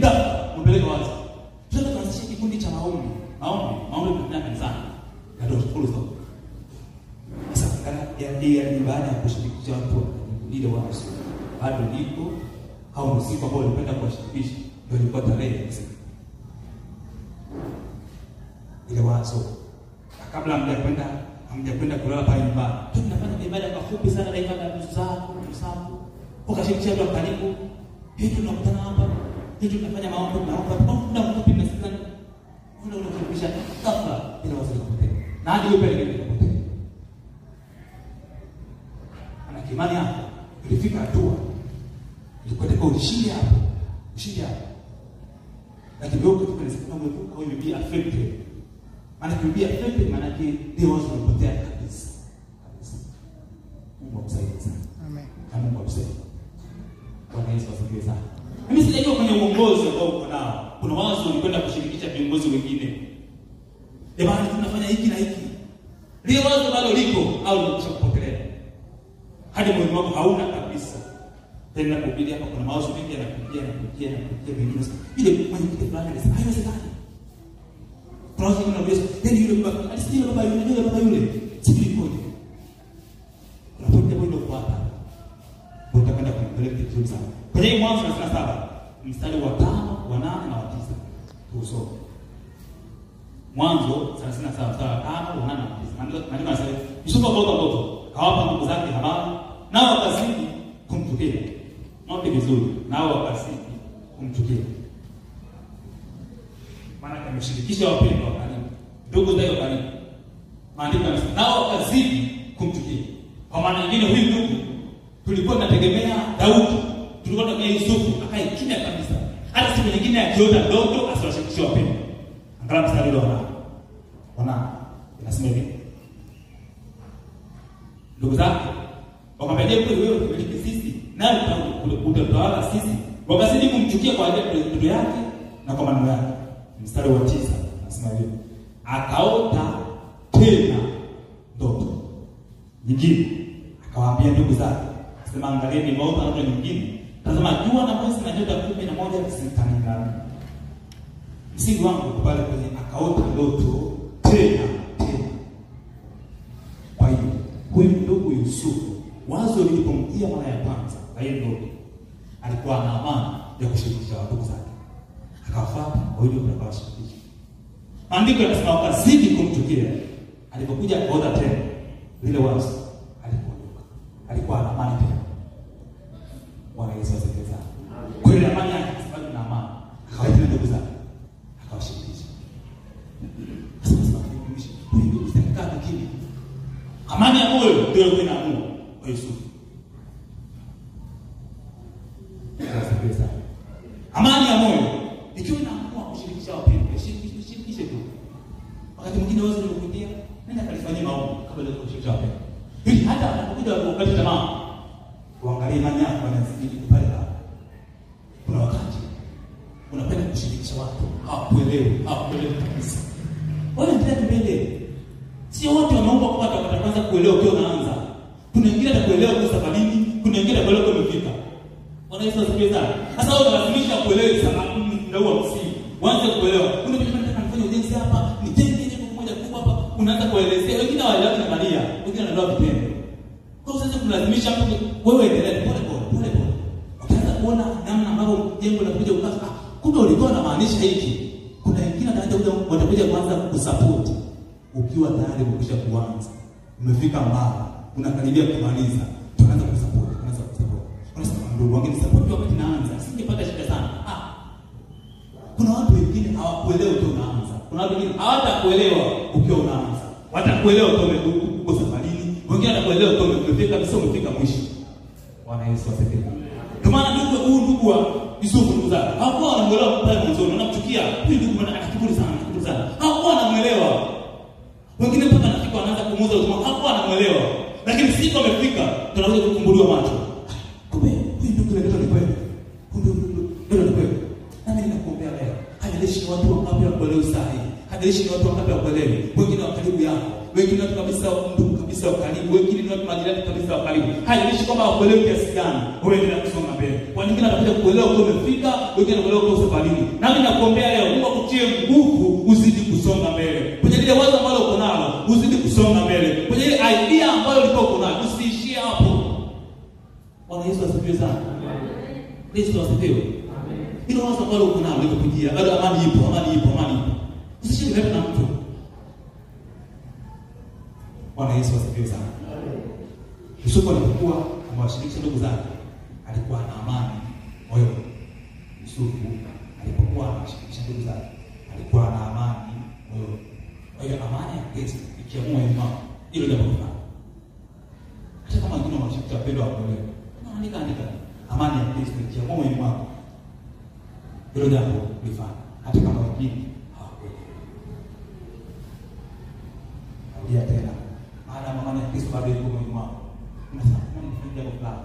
mpeleka wazi. Tunataka kuanzisha kikundi cha maombi tunafanya kanisani. Ndio full stop. Sasa kana ya baada ya kushirikisha watu ile wazi. Bado niko au msiku ambao ulipenda kuwashirikisha ndio ilikuwa tarehe ile wazo. Kabla hamjakwenda kulala pale nyumbani. Tunafanya ibada kwa fupi sana, dakika 3 ukashirikisha watu karibu. Hivi tunakutana hapa. Hivi tunafanya maombi na muda mfupi na sisi unashirikisha kabla bila wazo kupotea. Na hadi wewe pale kupotea. Ana kimani hapo. Ilifika hatua. Ilikuwa kwa ushindi hapo. Lakini wewe ukifanya mambo kwa hiyo be affected. Maana kibia affected maana yake ndio wazo kupotea kabisa. Mungu akusaidie sana. Amen. Mungu akusaidie. Bwana Yesu asifiwe sana. Mimi sijajua kwenye uongozi ambao uko nao. Kuna wazo ulikwenda kushirikisha viongozi wengine. Jamani tunafanya hiki na hiki. Lile wazo bado liko au limeshakupotelea. Hadi moyo wako hauna kabisa. Tena kuhubiri hapa kuna mawazo mengi yanakuja vingine. Ile mwenye kitu fulani anasema haiwezekani. Tunaanza kuna Yesu, yule baba, alisije baba yule. Sisi ikoje? Unapotea kwenda kwa hapa. Utakwenda kuendelea kitu sana. Kwenye Mwanzo 37, mstari wa 5, wa 8 na wa 9. Tusome. Mwanzo 37 mstari wa 5, wa 8 na 9. Maandiko yanasema, Yusufu akaota kawapa ndugu zake habari, nao wakazidi kumchukia. Note vizuri, nao wakazidi kumchukia. Maana kamshirikisha wapendwa karibu. Ndugu zao karibu. Maandiko yanasema nao wakazidi kumchukia. Kwa maana nyingine huyu ndugu tulikuwa tunategemea Daudi, tulikuwa tunategemea Yusufu, akae kimya kabisa. Hata siku nyingine akiona ndoto asiwashirikishe wapendwa. Angalau mstari ule wana inasema hivi. Ndugu zake wakamwambia wewe umiliki sisi na utatawala sisi. Wakazidi kumchukia kwa ajili ya ndoto yake na kwa maneno yake. Mstari wa 9 nasema hivi. Akaota tena ndoto nyingine. Akawaambia ndugu zake, akasema angalieni nimeota ndoto nyingine. Tazama jua na mwezi na nyota 11 zikitaningana. Msingi wangu pale kwenye akaota ndoto tena. Kwa hiyo huyu ndugu Yusufu wazo lilipomjia mara ya kwanza kwa hiyo ndoto alikuwa na amani ya kushirikisha ndugu zake. Akafuata wao kwa kushirikisha. Maandiko yanasema wakazidi kumchukia. Alipokuja kuota tena lile wazo alipoondoka. Alikuwa na amani tena. Bwana Yesu asifiwe sana. Kwa hiyo amani yake sababu na amani. Akawaita ndugu zake. Akawashirikisha. Sasa tunamtumishi. Huyu mtakataa kile. Amani ya moyo ndio inaamua kwa Yesu. Amani ya moyo ikiwa inaamua kushirikisha wapendwa, shirikishe tu. Wakati mwingine wazo linakuja, nenda kalifanyia maombi kabla ya kushirikisha wapendwa. Ili hata unapokuja wakati tamaa, uangalie imani yako inazidi pale hapo. Kuna wakati unapenda kushirikisha watu, hawakuelewi kabisa. Wewe ndio mbele. Sio wote wanaomba kupata kwanza kuelewa ukiwa unaanza. Kuna wengine atakuelewa kwa sababu kuna wengine atakuelewa kwa umefika. Bwana Yesu asifiwe sana. Sasa wewe unalazimisha kuelewa sababu ndio huo msingi. Uanze kuelewa. Kuna mtu anataka kufanya ujenzi hapa, nitenge jambo moja kubwa hapa, unaanza kuelezea. Wengine hawaelewi na Maria, wengine wanaelewa vitendo. Kwa hiyo sasa tunalazimisha mtu wewe endelee pole. Ukianza kuona namna ambavyo jengo linakuja ukasa, kumbe ulikuwa unamaanisha hiki. Kuna wengine watakuja kuanza kusupport. Ukiwa tayari umekwisha kuanza, umefika mbali, unakaribia kumaliza, tunaanza kusupport. Unasema ndugu wangu ni support wakati naanza, singepata shida sana. Kuna watu wengine hawakuelewa ukiwa unaanza. Kuna watu wengine hawatakuelewa ukiwa unaanza. Watakuelewa ukiwa uko safarini, wengine watakuelewa ukiwa umefika kabisa, umefika mwisho. Bwana Yesu asifiwe. Kwa maana ndugu wa Yusufu ndugu zake hakuwa anamuelewa pale mwanzo, anamchukia huyu ndugu, maana akakiburi sana. Hakuwa anamuelewa. Wengine mpaka anafika wanaanza kumuuza utumwa, hakuwa anamuelewa. Lakini siku amefika tunakuja kukumbuliwa macho. Kumbe huyu ndugu ndio kweli. Kumbe ndio kweli. Nami ninakuombea leo. Haijalishi watu wangapi wakuelewa sahihi. Haijalishi watu wangapi wakuelewa. Wengine wa karibu yako, wengine watu kabisa ndugu kabisa wa karibu, wengine ni watu majirani kabisa wa karibu. Haijalishi kwamba wakuelewa kiasi gani, wewe endelea kusonga mbele. Kwa wengine watakuja kuelewa kwa umefika, wengine wanaelewa kwa safarini. Nami nakuombea leo, Mungu akutie nguvu uzidi kusonga mbele. Kwenye ile wazo ambalo uko nalo, uzidi kusonga mbele. Kwenye ile idea ambayo ulikuwa uko nayo, usiishie hapo. Bwana Yesu asifiwe sana. Kristo asifiwe. Amen. Hilo wazo ambalo uko nalo likukujia, bado amani ipo. Usishinde na mtu. Bwana Yesu asifiwe sana. Amen. Yusufu alipokuwa amewashirikisha ndugu zake, alikuwa na amani moyoni. Yusufu alipokuwa amewashirikisha ndugu zake, alikuwa na amani moyoni. Kwa hiyo amani ya Kristo ikiamua imani, hilo jambo fulani. Hata kama wengine wanashiriki wapendwa wa Mungu, andika amani ya Kristo ikiamua imani, hilo jambo lifanye. Hata kama wengine hawakuelewi. Rudia tena. Maana amani ya Kristo bado iko moyoni mwako. Unasema ni jambo fulani.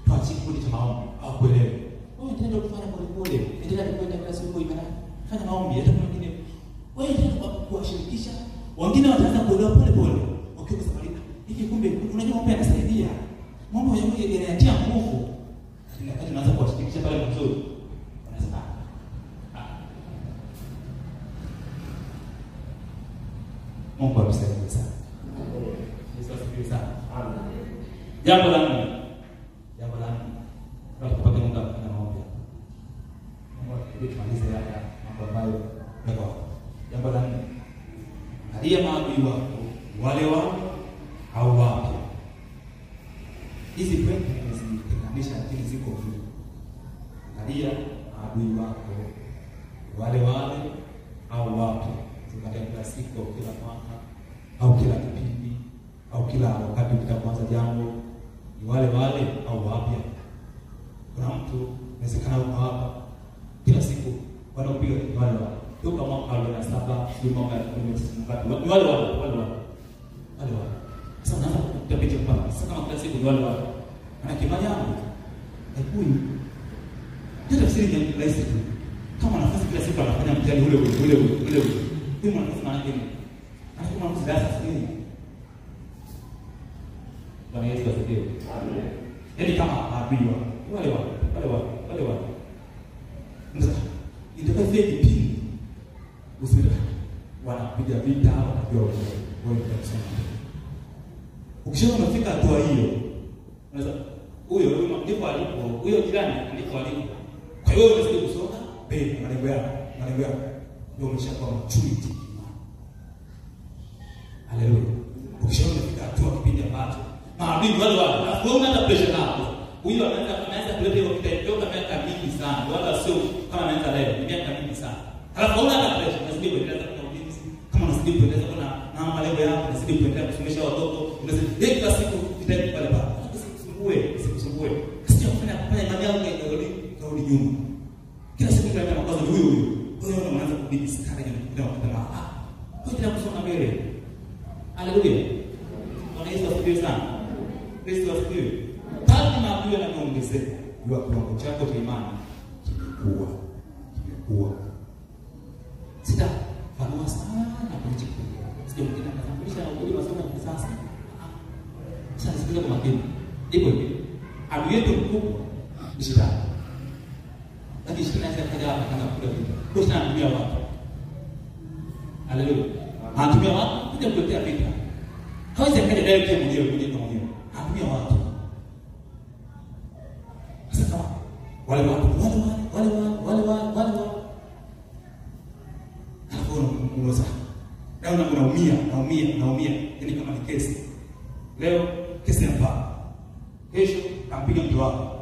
Tuachie kikundi cha maombi, hawakuelewi. Wewe ndio kufanya pole. Endelea kwenda kila siku ibada. Fanya maombi hata kuna wengine. Wewe ndio kuwashirikisha. Wengine wataanza kuelewa pole. Ukiwa safari. Hivi kumbe unajua mambo yanasaidia. Mambo yanatia nguvu. Lakini wakati unaanza kuwashirikisha pale mzuri, unasema Mungu atusaidie sana. Yesu asifiwe sana. Amen. Jambo la nne. Tunapata muda wa maombi. Mungu tumalize haya mambo ambayo yako. Jambo la nne. Angalia maadui wako, wale wako au wapi. Hizi kweli zinatenganisha, lakini ziko vile. Angalia maadui wako, wale au wapi. Tukataka kila siku au kila mwaka au kila kipindi au kila wakati utakapoanza jambo, ni wale au wapya. Kuna mtu inawezekana uko hapa kila siku wanaopiga ni wale. Toka mwaka 47 hadi mwaka 2019 ni wale. Sasa unaanza kutapita mpaka sasa kama kila siku ni wale. Ana kimanya hapo. Huyu ndio tafsiri ya rahisi tu. Kama nafasi kila siku anafanya mtihani ule. Huyu mwanafanya maana gani? Anasema mtu darasa sisi. Bwana Yesu asifiwe. Amen. Yaani kama abiwa wale. Ndio. Ndio kipindi. Usira wanapiga vita wanajua wewe utasema. Ukishaona unafika hatua hiyo, unaweza huyo jirani ndipo alipo. Kwa hiyo unaweza kusonga mbele malengo yako ndio umeshakuwa maturity. Haleluya. Ukishaona unafika hatua kipindi ambacho maadui wale alafu wewe unaanza pressure hapo. Huyo anaanza kuleta hiyo kitaitoka miaka mingi sana. Wala sio kama anaanza leo, ni miaka mingi sana. Alafu unaanza pressure, unazidi kuendelea kuna ulinzi. Kama unazidi kuendelea kuna na malengo yako, unazidi kuendelea kusomesha watoto, unazidi kila siku kitabu pale. Usikusumbue. Sio kufanya imani yako kauli nyuma. Kila siku tunataka makosa ni huyo. Kwa hiyo unaanza kubidi sana kwa kutama. Kwa hiyo tunasonga mbele. Haleluya. Bwana Yesu asifiwe sana. Kristo asifiwe. Kadri maadui yanaongezeka, jua kiwango chako cha imani kimekuwa. Sita fanua sana kwenye kipindi. Sio mwingine anatambulisha ule masomo ya kisasa. Sasa sikiliza kwa makini. Ipo hivi. Adui yetu mkubwa ni shetani. Lakini shetani anataka kama kula vitu. Kwa sababu anatumia watu. Haleluya. Anatumia watu kuja kuletea vita. Hawezi akaja direct mwenyewe kuja kwa mwenyewe. Anatumia watu. Sasa wale watu unaoza. Leo unaumia. Yaani kama ni kesi. Leo kesi hapa. Kesho kampiga mtu wako.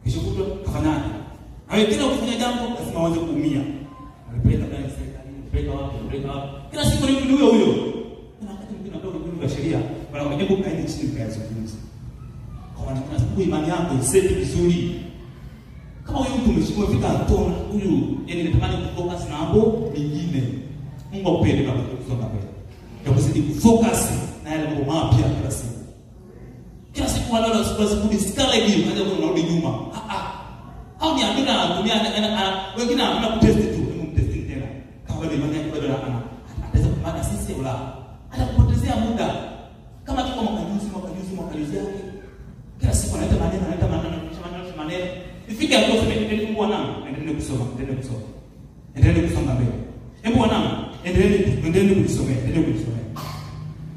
Kesho kutwa kafanyaje? Hayo kila ukifanya jambo lazima uanze kuumia. Unapeleka ndani ya serikali, unapeleka wapi? Kila siku ni mtu huyo. Na wakati mwingine unatoka kwenye sheria, wanakuja kukaa chini kwa yazungumza. Kwa maana kuna siku imani yako iseti vizuri. umefika hatua huyu yani natamani kufocus na mambo mengine. Mungu akupende kama kusonga mbele. Ya kuzidi kufocus na yale mambo mapya kila siku. Kila siku wale wanasubiri skala hiyo, kaja unarudi nyuma. Au ni amina anatumia wengine wanataka kutest tu, mtesting tena. Kama wewe imani yako bado ataweza kupata sisi au la. Atakupotezea muda. Kama tuko mwaka juzi yake. Kila siku analeta maneno. Ifike hapo sasa Mungu wanangu, endelee kusoma. Endelee kusonga mbele. Hebu wanangu, endelee kusomea.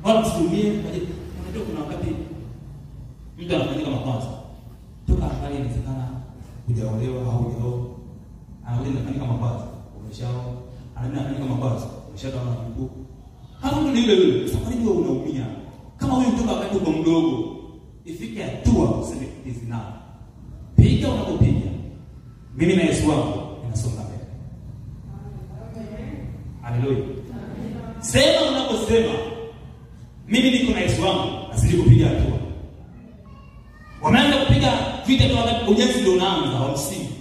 Wala msitumie unajua kuna wakati mtu anafanyika makosa. Toka pale inawezekana hujaolewa au hujaoa. Anakuja anafanyika makosa. Umeshao. Anafanyika makosa. Umeshatoa na Mungu. Hapo ni yule. Safari hiyo unaumia. Kama wewe mtoka wakati uko mdogo, ifike hatua useme hizi na. Piga unapopiga. Mimi na Yesu wangu ninasonga mbele. Haleluya. Sema unaposema mimi niko na Yesu wangu, asije kupiga hatua. Wameanza kupiga vita kwa wakati ujenzi ndio unaanza wa msingi.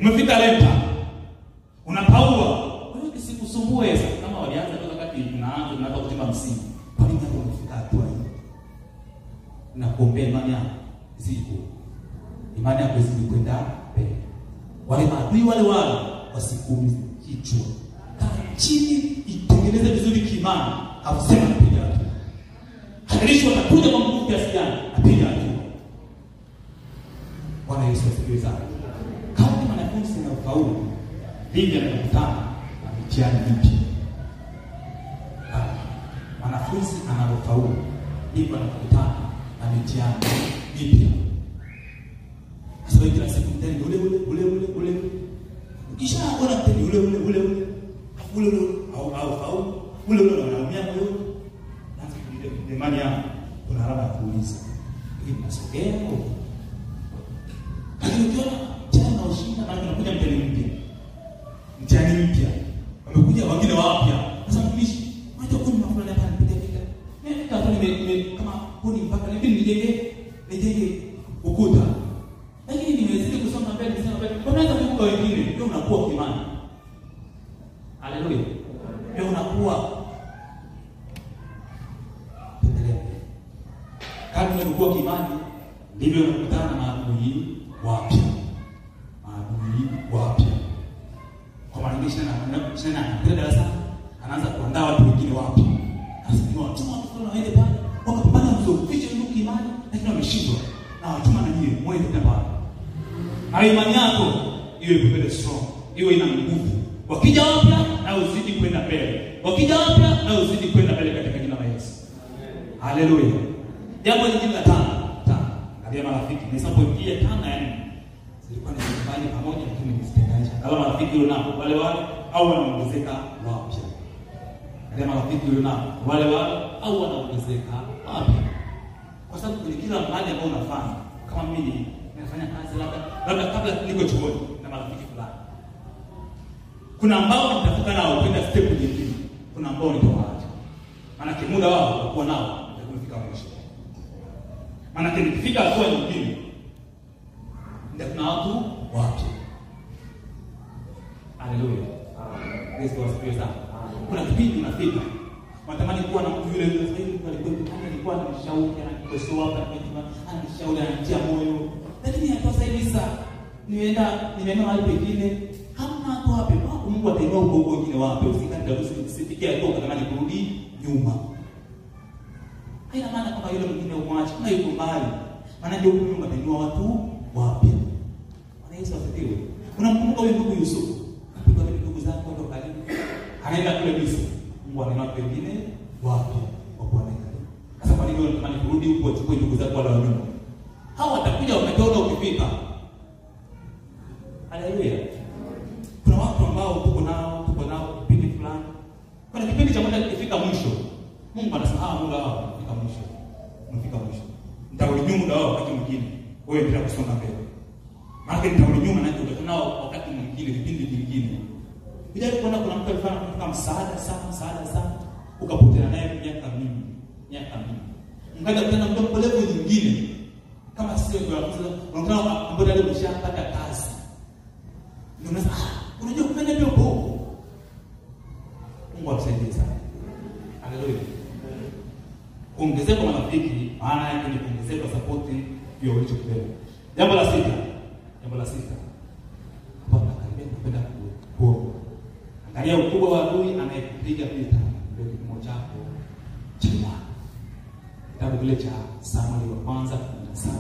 Umefika lenta. Unapaua. Wewe usikusumbue sasa kama walianza kwa wakati tunaanza kuchimba msingi. Kwa nini hapo umefika hatua hii? Na kuombea imani yako ziko. Imani yako zidi kwenda mbele. Wale maadui wale wasikuumize kichwa. Kaa chini, itengeneze vizuri kimani. Hausema piga hatua. Hakikisha watakuja kwa nguvu kiasi gani, apiga hatua. Bwana Yesu asifiwe sana. Kama mwanafunzi na ufaulu, ndivyo anakutana na mitihani mipya. Mwanafunzi anapofaulu, ndivyo anakutana na mitihani mipya. Sasa kila siku mtani ule. Ukishaona mtani ule au faulu, ule unaumia moyo. Imani yangu kuna haraka kuuliza. Hivi nasogea au? Lakini ukiona tena ushinda na unakuja mtihani mpya. Wamekuja wengine wapya. Sasa mtumishi, wacha kuni mafulani hapa nipite. Mimi kama kama kuni mpaka nijenge ukuta. Lakini nimezidi kusoma mbele. Unaweza kuvuka wengine, ndio unakuwa kimani. Haleluya. Ndio unakuwa kama unakuwa kimani, ndivyo unakutana na maadui wapya. Kwa maana na darasa anaanza kuandaa watu wengine wapya. Sasa ni watu waende pale, wakapambana mzofisha ndugu imani, lakini wameshindwa. Na watuma na nyie mwende pale. Na imani yako iwe very strong, iwe ina nguvu. Wakija wapya na uzidi kwenda mbele. Na uzidi kwenda mbele katika jina la Yesu. Haleluya. Jambo lingine la tano. Kabla marafiki, nisipoingia tano yani zilikuwa ni pamoja lakini nisitenganisha. Kama marafiki wao wale au wanaongezeka wapya. Kabla marafiki wao wale au wanaongezeka wapya. Kwa sababu kwenye kila mahali ambao unafanya, kama mimi nafanya kazi labda kabla niko chuoni na marafiki fulani. Kuna ambao nitafuta nao kwenda step nyingine. Kuna ambao nitawaacha. Maana muda wao utakuwa nao utakufika mwisho. Maana nikifika hatua nyingine ndio kuna watu wapya. Haleluya. Kristo asifiwe sana. Kuna kipindi unafika unatamani kuwa na mtu yule alikuwa anashauri ananikosoa ananishauri ananitia moyo. Lakini hata sasa hivi nimeenda mahali pengine hamna hapo hapo. Mungu atainua huko wengine wapi usikate usifikie hapo unatamani kurudi nyuma. Haina maana kama yule mwingine umwache kama yuko mbali. Maana ndio Mungu atainua watu wapya. Bwana Yesu asifiwe. Unamkumbuka yule ndugu Yusufu? Kapigwa na ndugu zake kwa karibu. Anaenda kule Misri. Mungu anainua wengine wapya wa kuona karibu. Sasa kwa nini unatamani kurudi huko uchukue ndugu zako wale wa nyuma? Hao watakuja wakatoka ukipita. Haleluya. Kuna watu ambao tuko nao kipindi fulani. Kuna kipindi cha muda kifika mwisho. Mungu anasema muda wao unafika mwisho. Nitarudi muda wao wakati mwingine. Wewe bila kusonga mbele. Maana nitarudi nyuma na ndio wakati mwingine vipindi vingine. Bila kuona kuna mtu alifanya kama msaada sana ukapotea naye miaka mingi. Mkaja tena mtu polevu nyingine. Kama sisi ndio unakutana ambapo ndio umeshapata kazi. Ndio unasema unajua kufanya hiyo huko. Mungu atusaidie sana. Haleluya. Ongezeko marafiki maana yake ni kuongezeka support hiyo ulichopewa. Jambo la sita. Bwana karibia kupenda kuomba. Angalia ukubwa wa adui anayekupiga vita ndio kipimo chako cha imani. Kitabu kile cha Samueli wa kwanza 17.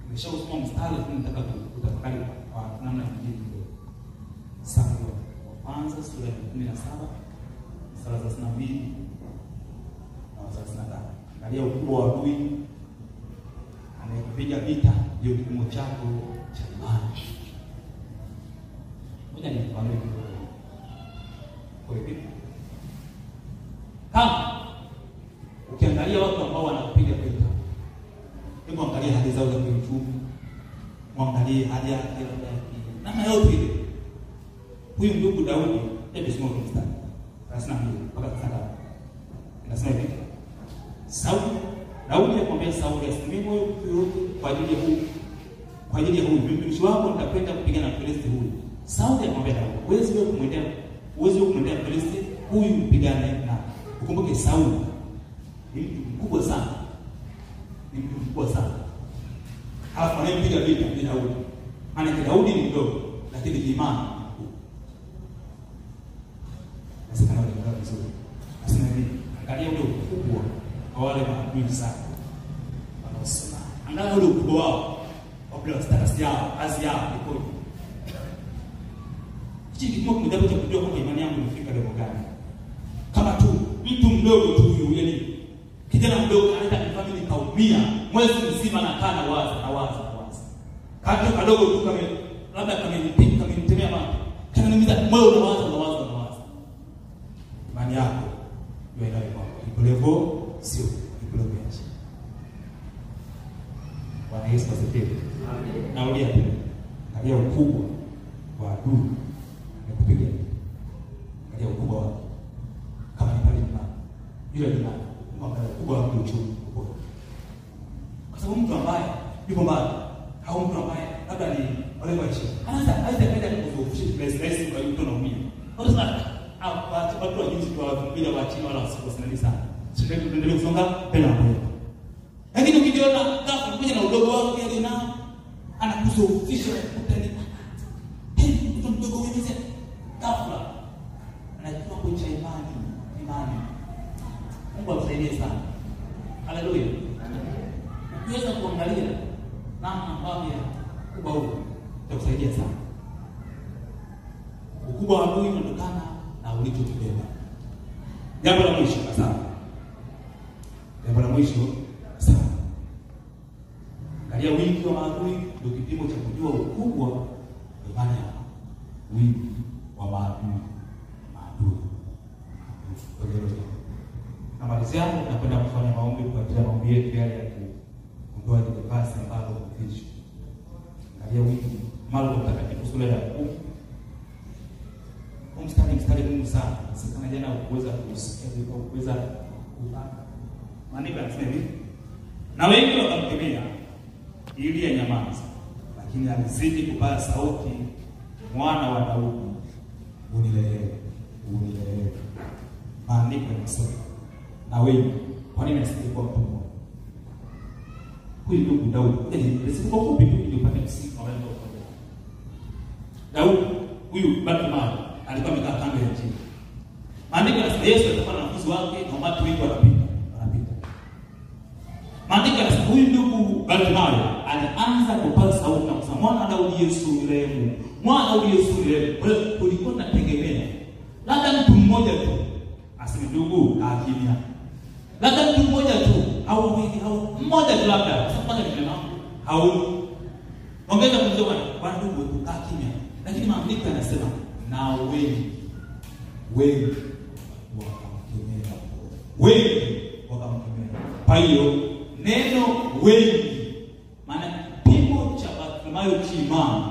Nimeshausoma mstari nataka kutafakari kwa namna nyingine. Samueli wa kwanza sura ya 17 mstari wa 32 na 35. Angalia ukubwa wa adui anayekupiga vita ndio kipimo chako cha imani. Ngoja nikwambie kwa hiyo kama ukiangalia watu ambao wanakupiga vita, hebu angalia hali zao za kiuchumi, muangalie hali yake namna yote ile. Huyu ndugu Daudi, hebu soma mstari 32 mpaka 37. Inasema hivi: Daudi akamwambia Sauli, asimame moyo yote kwa ajili ya huyu mtumishi wako, nitapenda kupigana na Filisti huyu. Sauli akamwambia Daudi, huwezi kumwendea Filisti huyu mpigane na. Ukumbuke Sauli ni mtu mkubwa sana. Halafu anayempiga vita ni Daudi. Maana Daudi ni mdogo lakini imani nasema ndio vizuri. Nasema hivi, angalia ule ukubwa wa wale maadui sana. Wanaosema angalia ule ukubwa wao, kabla status yao, kazi yao iko. Chini kwa mmoja cha kujua kama imani yangu imefika level gani. Kama tu mtu mdogo tu huyu, yani kijana mdogo anaenda family kaumia mwezi mzima na kana waza. Kato kadogo tu kama labda kamenitemea macho. Kana nimiza moyo unawaza. Imani yako ndio inayokuwa. Iko level sio iko level ya chini. Bwana Yesu asifiwe. Amen. Naulia tena. Angalia ukubwa wa adui kupiga. Angalia ukubwa wake. Kama ni pale nyumbani. Yule ni nani? Mwangalia ukubwa wa uchumi. Kwa sababu mtu ambaye yuko mbali au mtu ambaye labda ni wale wa chini. Anaanza kwenda kuzofisha place kwa mtu anaumia. Kwa sababu watu wa juzi kwa bila wa chini wala wasikusanani sana. Sisi tuendelee kusonga mbele na mbele. Lakini ukijiona ghafla kuja na udogo wake yale na anakusofisha kutani. Mtu mdogo wewe ghafla anachukua kucha imani. Mungu atusaidie sana. Haleluya. Ukiweza kuangalia namna ambavyo ukubwa huu utakusaidia sana. Ukubwa wa adui unatokana na ulichokibeba. Jambo la mwisho sana. Angalia wingi wa maadui ndio kipimo cha kujua ukubwa wa imani yako. Wingi wa maadui. Na malizia tunakwenda kufanya maombi kwa ajili ya maombi yetu yale ya kuondoa ile pasi ambayo kuficha. Angalia wingi Marko mtakatifu sura ya 10. Mstari Mungu sana. Sasa jana ukuweza kusikia kuweza kupata. Maandiko yanasema hivi: na wengi wakamkemea ili anyamaze, lakini alizidi kupaza sauti, mwana wa Daudi, unielewe. Maandiko yanasema na wengi. Kwa nini asingekuwa mtu mmoja? Huyu ndugu Daudi, ndio kwa fupi tu ndio pale msingi wa mambo kwa Daudi. Huyu Bartimayo alikuwa amekaa kando ya njia. Maandiko yanasema Yesu alikuwa na wanafunzi wake na watu wengi wanapita. Maandiko yanasema huyu ndugu Bartimayo alianza kupaza sauti na kusema, mwana wa Daudi Yesu nirehemu. Kulikuwa na tegemea labda mtu mmoja tu aseme ndugu kimya. Labda mtu mmoja tu au wengi au mmoja tu labda. Sasa ni mema au ongeza kumzoa kwa ndugu kukaa kimya. Lakini maandiko yanasema na wengi wakamkemea. Kwa hiyo neno wengi maana kipimo cha Bartimayo kiimani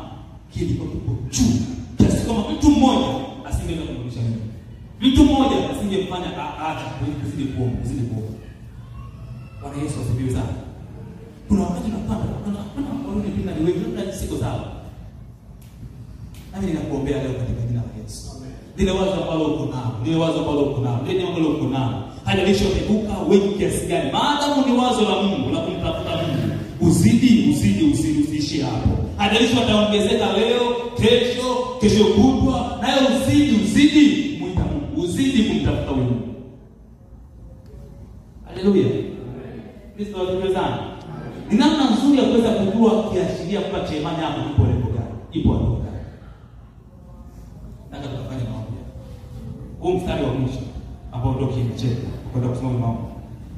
kilikuwa kipo juu kiasi kama mtu mmoja asingeweza kumrudisha Mungu. Mtu mmoja asingefanya kuzidi kuomba. Bwana Yesu asifiwe sana. Kuna wakati unapanda, kuna pinga ni wewe ndio siko sawa. Nami ninakuombea leo katika jina la Yesu. Amen. Lile wazo ambalo uko nalo, lile wazo ambalo uko nalo, lile jambo ambalo uko nalo, hajalishi umebuka wewe kiasi gani. Maadamu ni wazo la Mungu la kumtafuta Mungu, usiishi hapo. Hajalishi utaongezeka leo, kesho kutwa, nayo uzidi muita Mungu, uzidi kumtafuta Mungu. Haleluya. Kristo asifiwe sana. Ni namna nzuri ya kuweza kujua kiashiria kwamba chemani hapo ipo level gani, ipo hapo gani. Nataka tukafanye maombi. Huu mstari wa mwisho ambao ndio kimecheka kwenda kusoma maombi.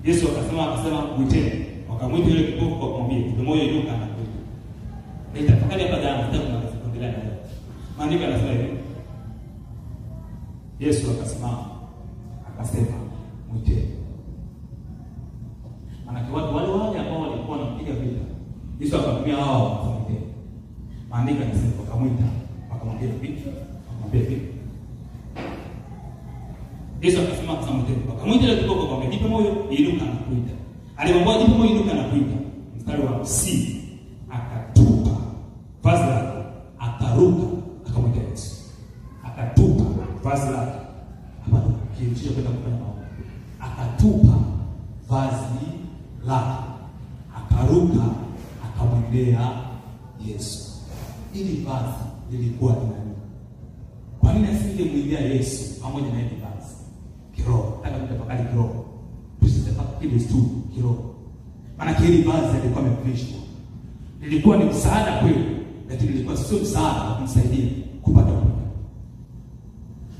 Yesu akasema mwiteni. Wakamwita yule kipofu kwa kumwambia, "Mtu mmoja inuka na kuja." Nitafakari hapa jana nataka kuendelea na leo. Maandiko yanasema hivi. Yesu akasimama akasema, "Mwiteni." Maana wale ambao walikuwa wanampiga vita, Yesu akamwambia hao wakamwita. Maandiko yanasema wakamwita, wakamwambia vipi? Wakamwambia vipi? Yesu akasema akamwita, wakamwita ile kipofu akamwambia, "Nipe moyo, inuka na kuita." Alimwambia nipe moyo, inuka na kuita. Mstari wa 50 akatupa vazi lake, akaruka, akamwita Yesu. Akatupa vazi lake. Hapa kiinjio kwenda kufanya maombi. Akatupa vazi lake, akaruka, akamwendea Yesu. Ili vazi lilikuwa ni nani? Kwa nini asingemwendea Yesu pamoja na ile vazi? Kiroho, nataka kutafakari kiroho. Tusitafakari tu kiroho. Maana kile vazi lilikuwa limevishwa. Lilikuwa ni msaada kweli, lakini lilikuwa sio msaada wa kumsaidia kupata upendo.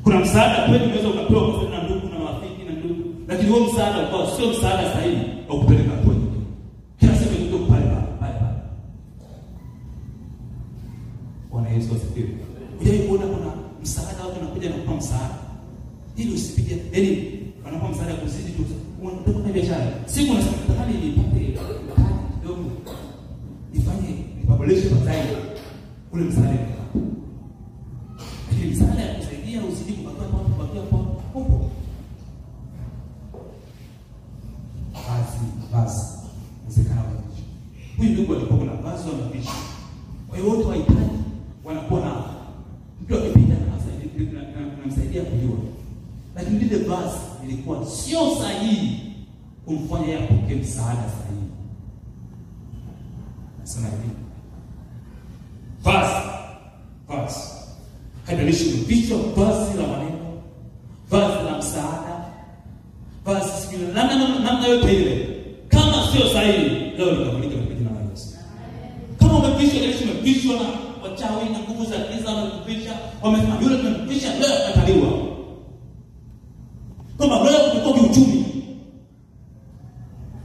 Kuna msaada kweli unaweza ukapewa kwa na ndugu na marafiki na ndugu, lakini huo msaada ulikuwa sio msaada sahihi wa kupeleka watu wengine. Kila siku ndio pale. Bwana Yesu asifiwe. Unajua kuona kuna msaada watu wanakuja na kupa msaada. Ili usipige, yaani wanapa msaada kuzidi tu. Unataka kufanya biashara. Siku unasema nataka nipate kidogo. Nifanye zaidi. Ule msaada ni hapo. Lakini msaada ya kusaidia uzidi kubakia hapo. Basi. Msekana wa mwisho. Huyu ndugu alikuwa na vazi wa mwisho. Kwa hiyo wote wahitaji wanakuwa nao. Mtu akipita anamsaidia kujua. Lakini lile vazi lilikuwa sio sahihi kumfanya yeye apokee msaada sahihi. Nasema hivi. Vazi. Haijalishi ni vichwa, vazi la maneno, vazi la msaada, vazi sikio, namna yote ile. Kama sio sahihi, leo litakamilika kwa jina la Yesu. Kama umevishwa na wachawi na nguvu za giza wamekuvisha, wamesema yule tumemvisha leo atakaliwa. Kama leo kulikuwa kiuchumi.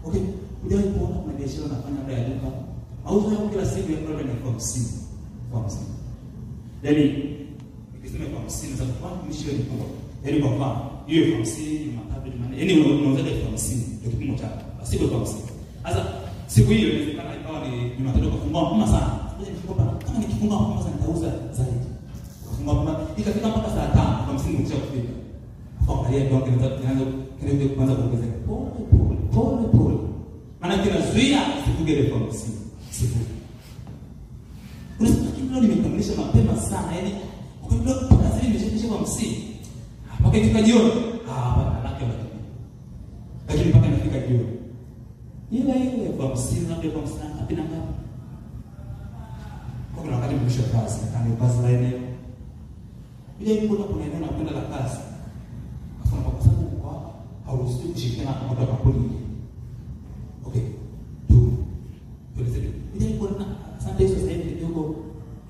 Okay, ndio ipo kuna biashara nafanya hapa ya duka. Mauzo yangu kila siku ya dola ni 50. Yaani nikisema kwa 50 za kwa mshio ni kubwa. Yaani kwa mfano, hiyo 50 ni matatu ni manne. Yaani unauza kwa 50 ndio kipimo chako. Basi kwa 50. Sasa siku hiyo inawezekana ikawa ni Jumatatu kufungua mapema sana. Kama nikifungua mapema sana nitauza zaidi. Kufungua mapema ikafika mpaka saa 5 kwa msimu ukisha kufika. Angalia ndio kinaanza kuanza kuongezeka. Pole. Maana kinazuia sifuge ile 50. Sifuge. Unasikia kitu nimekamilisha mapema sana, yaani ukimdo mpaka sasa nimeshafikisha 50. Mpaka ifika jioni, hapa laki ya laki. Lakini mpaka nifika jioni. Ile 50 na 50 hapana ngapi? Kuna wakati mwisho wa kazi, na kazi la eneo. Bila hiyo kuna eneo na kwenda la kazi. Kwa sababu kwa hauruhusiwi kushirikiana na watu wa kampuni. Okay. Tueleze. Ile kuna Sunday society kidogo,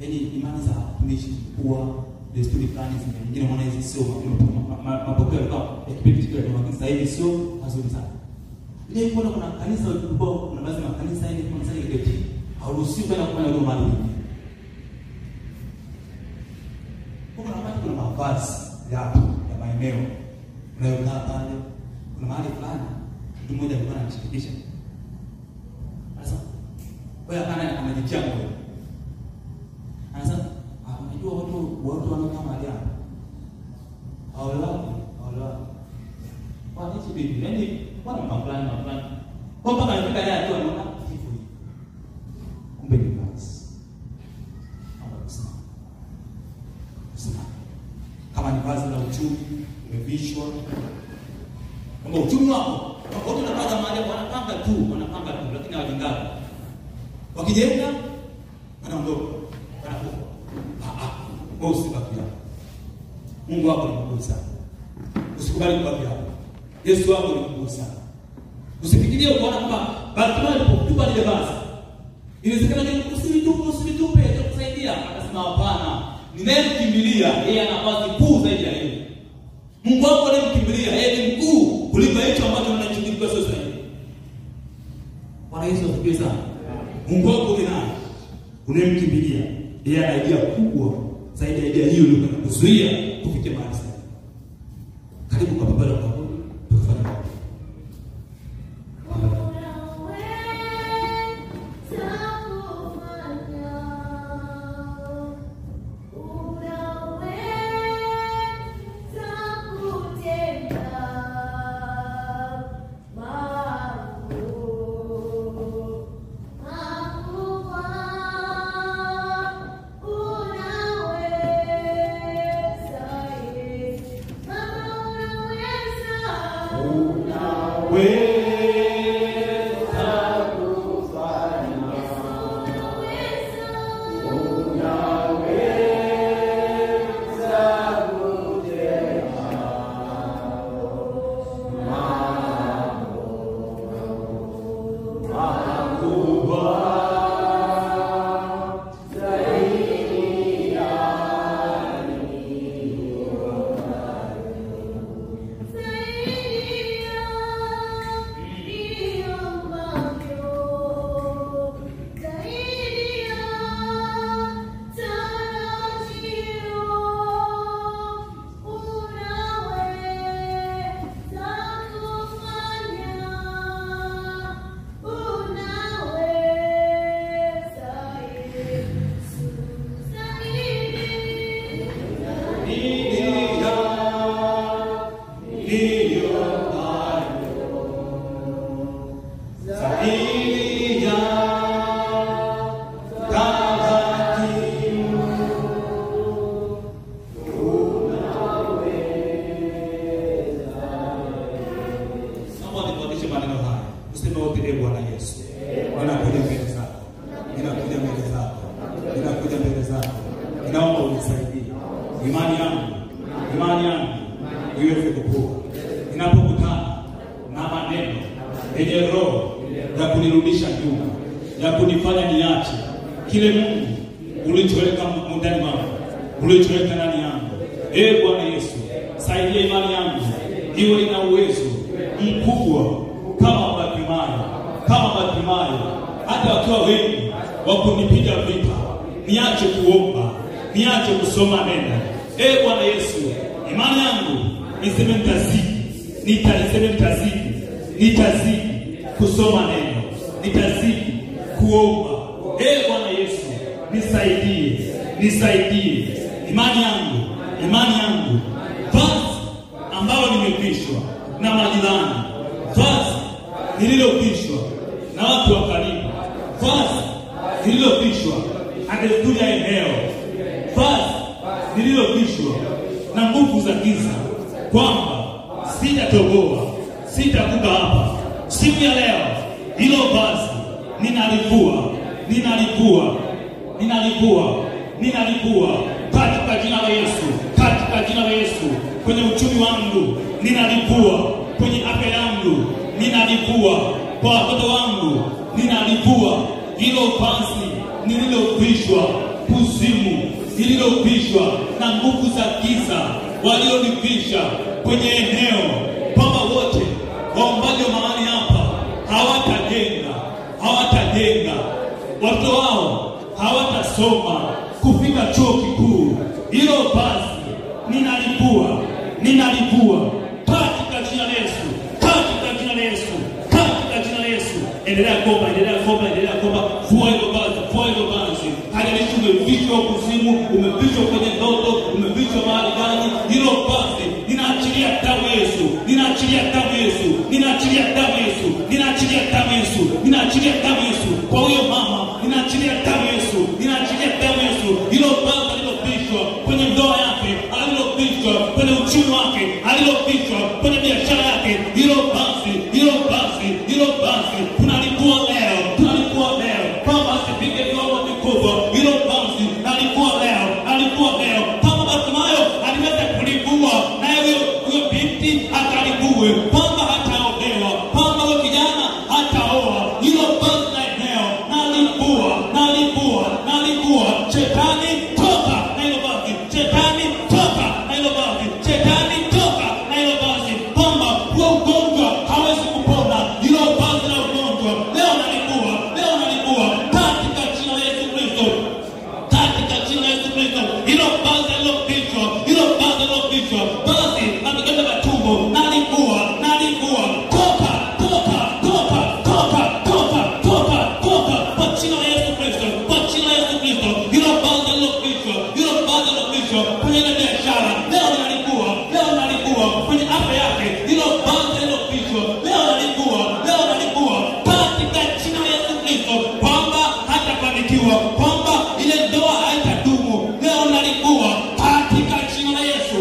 yaani imani za tumishi kuwa desturi fulani zingine maana hizi sio mapokeo ya kipindi kile kwa sasa hivi sio mazuri sana. Ile kuna kanisa kubwa, kuna baadhi ya makanisa hivi kuna sasa ile hauruhusiwi kwenda kufanya hiyo mali. Kuna mavazi ya maeneo unayokaa pale, kuna mahali fulani mtu mmoja alikuwa anashirikisha. Sasa wewe kana anajitia moyo. Sasa unajua watu wanakaa mahali hapo. Haula. Kwa nini bibi? Yaani kwa maplan. Kwa mpaka anafika yeye akiwa anaona kitu. kama ni vazi la uchumi umevishwa, kama uchumi wako watu wanapanga mahali wanapanga tu, lakini hawajingapi. Wakijenga wanaondoka, wanakufa. Usibaki hapo. Mungu wako ni mkuu sana. Usikubali kubaki hapo. Yesu wako ni mkuu sana. Usifikirie ukaona kwamba Bartimayo alipotupa ile vazi, inawezekana ni usitupe itakusaidia. Akasema hapana, ninayemkimbilia yeye ana vazi kuu zaidi ya hilo. Mungu wako anayemkimbilia yeye ni mkuu kuliko hicho ambacho unachokimbilia sasa hivi. Bwana Yesu asifiwe sana. Mungu wako ni nani? Unayemkimbilia yeye ana idea kubwa zaidi ya idea hiyo ile kuzuia kufikia mahali sana. Karibu kwa baba yako tufanye. Ninaachilia damu Yesu, hilo baba lililopishwa kwenye ndoa yake, alilopishwa uchumi wake alilofichwa kwenye biashara yake, hilo basi tunalipua leo kwamba asipige vyombo vikubwa. Hilo basi nalipua leo kama Bartimayo aliweza kulipua, naye huyo binti akalipue, kwamba hataolewa, kwamba huyo kijana hataoa. Hilo basi leo nalipua. Shetani toka na hilo basi, shetani toka na hilo basi, shetani toka na hilo basi, kwamba huo ugonjwa hawezi kupona. Hilo basi la ugonjwa leo nalipua katika jina la Yesu Kristo, hilo basi lilofichwa, basi katika matumbo nalipua, toka kwa jina la Yesu Kristo, hilo basi lilofichwa kwenye biashara leo nalipua, kwenye afya yake hilo basi lilofichwa leo nalipua katika jina la Yesu Kristo, kwamba hatafanikiwa, kwamba ile ndoa haitadumu. Leo nalipua katika jina la Yesu,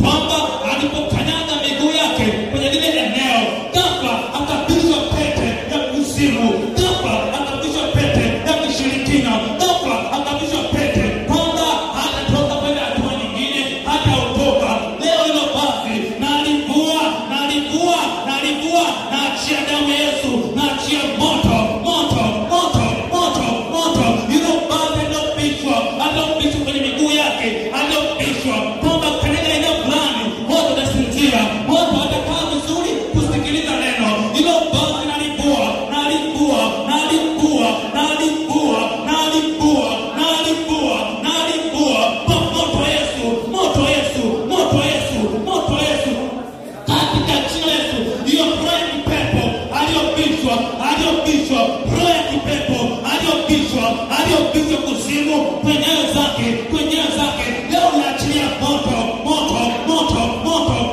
kwamba alipokanyaga miguu yake kwenye lile eneo, ghafla akapishwa pete ya kuzimu, ghafla akapishwa pete ya kishirikina, ghafla akapishwa pete kwamba hatatoka kwenda hatua nyingine, hataotoka. Leo hilo basi nalipua, naachia damu ya Yesu, naachia moto. Hilo basi alilopishwa kwenye miguu yake, alilopishwa kwamba kanyaga eneo fulani moto utasinzia, moto hatakaa vizuri kusikiliza neno. Hilo basi nalipua kwa moto Yesu, katika jina la Yesu. Hiyo roho ya kipepo aliyopishwa, roho ya kipepo aliyopishwa kuzimu kwenye nyayo zake, leo naachilia moto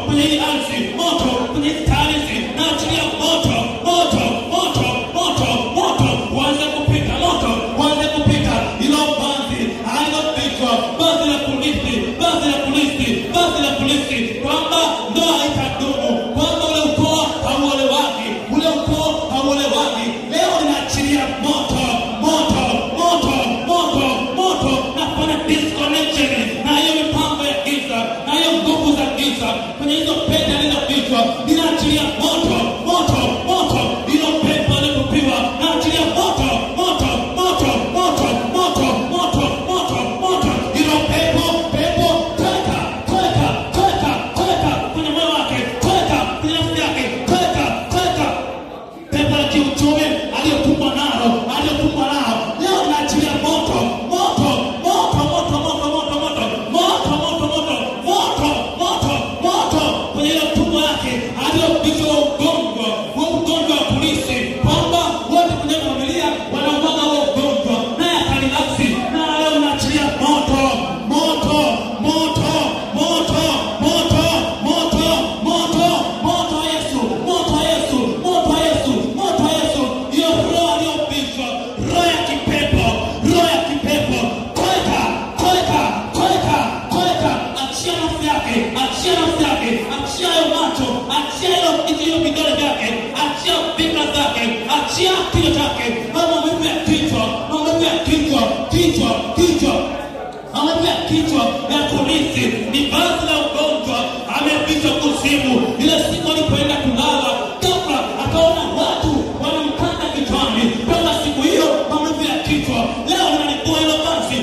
kwenye hii ardhi, moto kwenye taarifa, naachilia moto, uanze kupita, hilo basi alilopishwa, basi la polisi, kwamba ndoa haitadumu, kwamba ule ukoo hauolewagi, leo ninaachilia moto, nafanya disconnection na hiyo mipango ya giza, na hiyo nguvu za giza kwenye hizo pete alizofichwa, ninaachilia moto, hilo pepo alipopiwa, naachilia moto, hilo pepo toka kwenye moyo wake, toka kwenye nafsi yake, toka pepo la kiuchumi aliyotumwa nao, leo naachilia moto kwenye ile tumbo yake aliyopigwa ugonjwa wa polisi, kwamba wote kwenye familia wanaumwaga huo ugonjwa, naye akalilasi, na leo naachilia moto Yesu. Hiyo roho aliyopishwa, roho ya kipepo, toka, achia nafsi yake, achia hayo macho, achia hiyo vidole vyake, achia fikra zake, achia kichwa chake, maumivu ya kichwa, maumivu ya polisi, ni vazi la ugonjwa, amepishwa kuzimu. Ile siku alipoenda kulala, ghafla akaona watu wanamkanda kichwani, kwamba siku hiyo maumivu ya kichwa. Leo nalipua hilo basi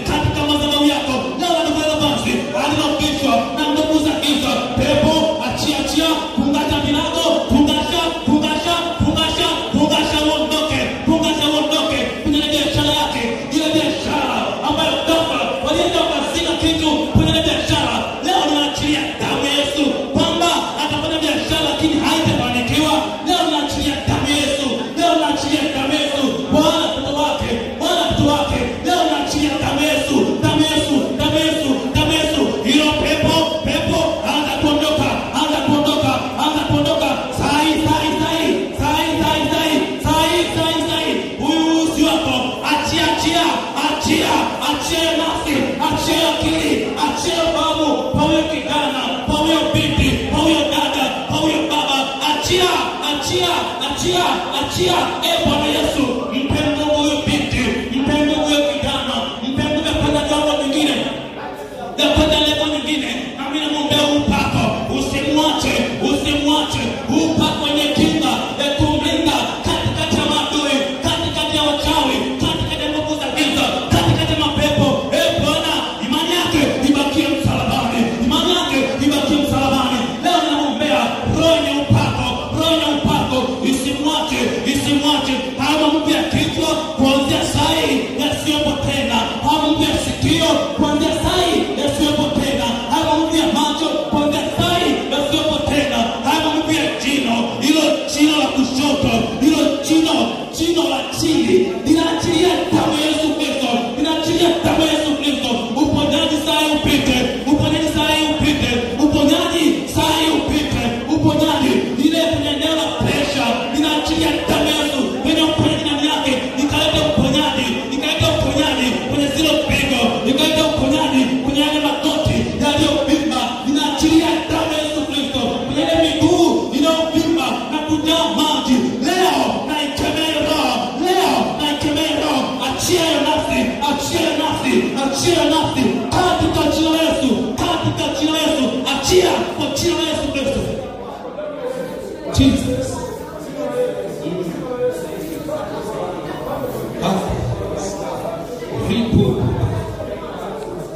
katika madhabahu yako, leo nalipua hilo basi alilopishwa na nguvu za giza. Pepo achia, fungasha milango, fungasha, uondoke kwenye biashara yake, ile biashara ambayo ghafla walienda wakazika kitu kwenye biashara. Leo naachilia damu ya Yesu, kwamba atafanya biashara lakini haitafanikiwa. Leo naachilia damu ya Yesu, Bwana mtoto wake, leo naachilia damu ya Yesu. Hilo pepo anza kuondoka, sai. Huyu usi wako achia achia. Bwana Yesu, mpende huyo binti, mpende huyo kijana, mpende kwa jambo lingine. Napenda leo nyingine, na mimi naomba upako, usimwache upako kwenye kinga ya kumlinda katikati ya maadui, katikati ya wachawi, katikati ya nguvu za giza, katikati ya mapepo. Bwana, imani yake ibakie msalabani, imani yake ibakie msalabani. Leo naombea roho ya upako, isimwache. Hama mpya kichwa kuanzia sai yasiyopo tena, hama mpya sikio kuanzia sai yasiyopo tena, hama mpya macho kuanzia sai yasiyopo tena, hama mpya jino la kushoto, jino la chini, ninaachilia damu ya Yesu Kristo, uponyaji sai upite, uponyaji ile kwenye eneo la pressure, ninaachilia damu ya Yesu kwenye uponyaji ndani yake, nikaleta uponyaji kwenye zile pigo, nikaleta uponyaji kwenye yale magoti yaliyovimba, ninaachilia damu ya Yesu Kristo kwenye ile miguu inayovimba na kujaa maji. Leo naikemea roho, achia nafsi katika jina la Yesu, achia kwa jina la Yesu Kristo. Jesus.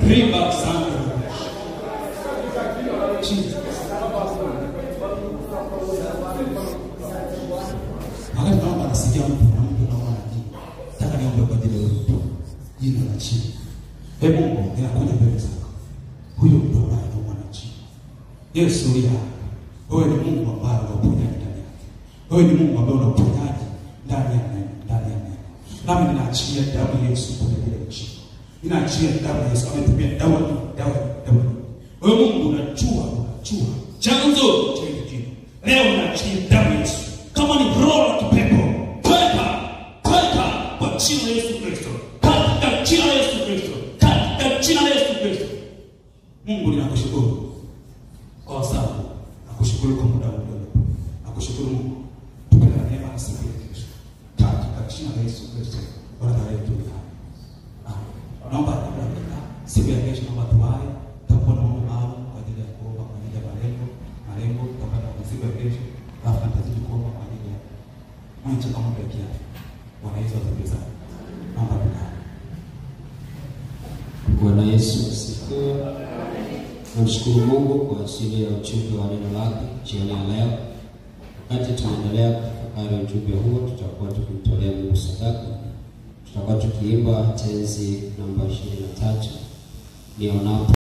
Riba sana. Jesus. Wakati naomba nasikia mtu naomba naji. Nataka niombe kwa ajili ya mtu. Jina la chini. Mungu, ninakuja mbele zako. Huyo mtu ambaye anaomba na chini. Yesu ya. Wewe ni Mungu ambaye unaponya ndani yake. Wewe ni Mungu ambaye unaponya ndani ya neno. Nami ninaachilia damu ya Yesu kwenye ile chini. Ninaachilia damu ya Yesu, ametumia dawa. Wewe Mungu unajua chanzo cha hili jina. Leo ninaachilia damu ya Yesu. Kama ni roho ya kipepo, toka kwa jina la Yesu Kristo. Katika jina la Yesu Kristo. Mungu ninakushukuru kwa sababu nakushukuru kwa muda mdogo. Nakushukuru Mungu. Tupenda neema na sifa ya Kristo. Katika jina la Yesu Kristo. Bwana wetu. Naomba siku ya kesho naomba tuwae, tutakuwa na mambo maalum kwa ajili ya kuomba kwa ajili ya malengo tutapata kwa siku ya kesho. Alafu tutazidi kuomba kwa ajili ya mwanzo kama pekee. Bwana Yesu asifiwe. Naomba tukae. Bwana Yesu asifiwe. Namshukuru Mungu kwa ajili ya ujumbe wa neno lake jioni ya leo. Wakati tunaendelea kutafakari ujumbe huo, tutakuwa tukimtolea Mungu sadaka. Tutakuwa tukiimba tenzi namba 23 nionapo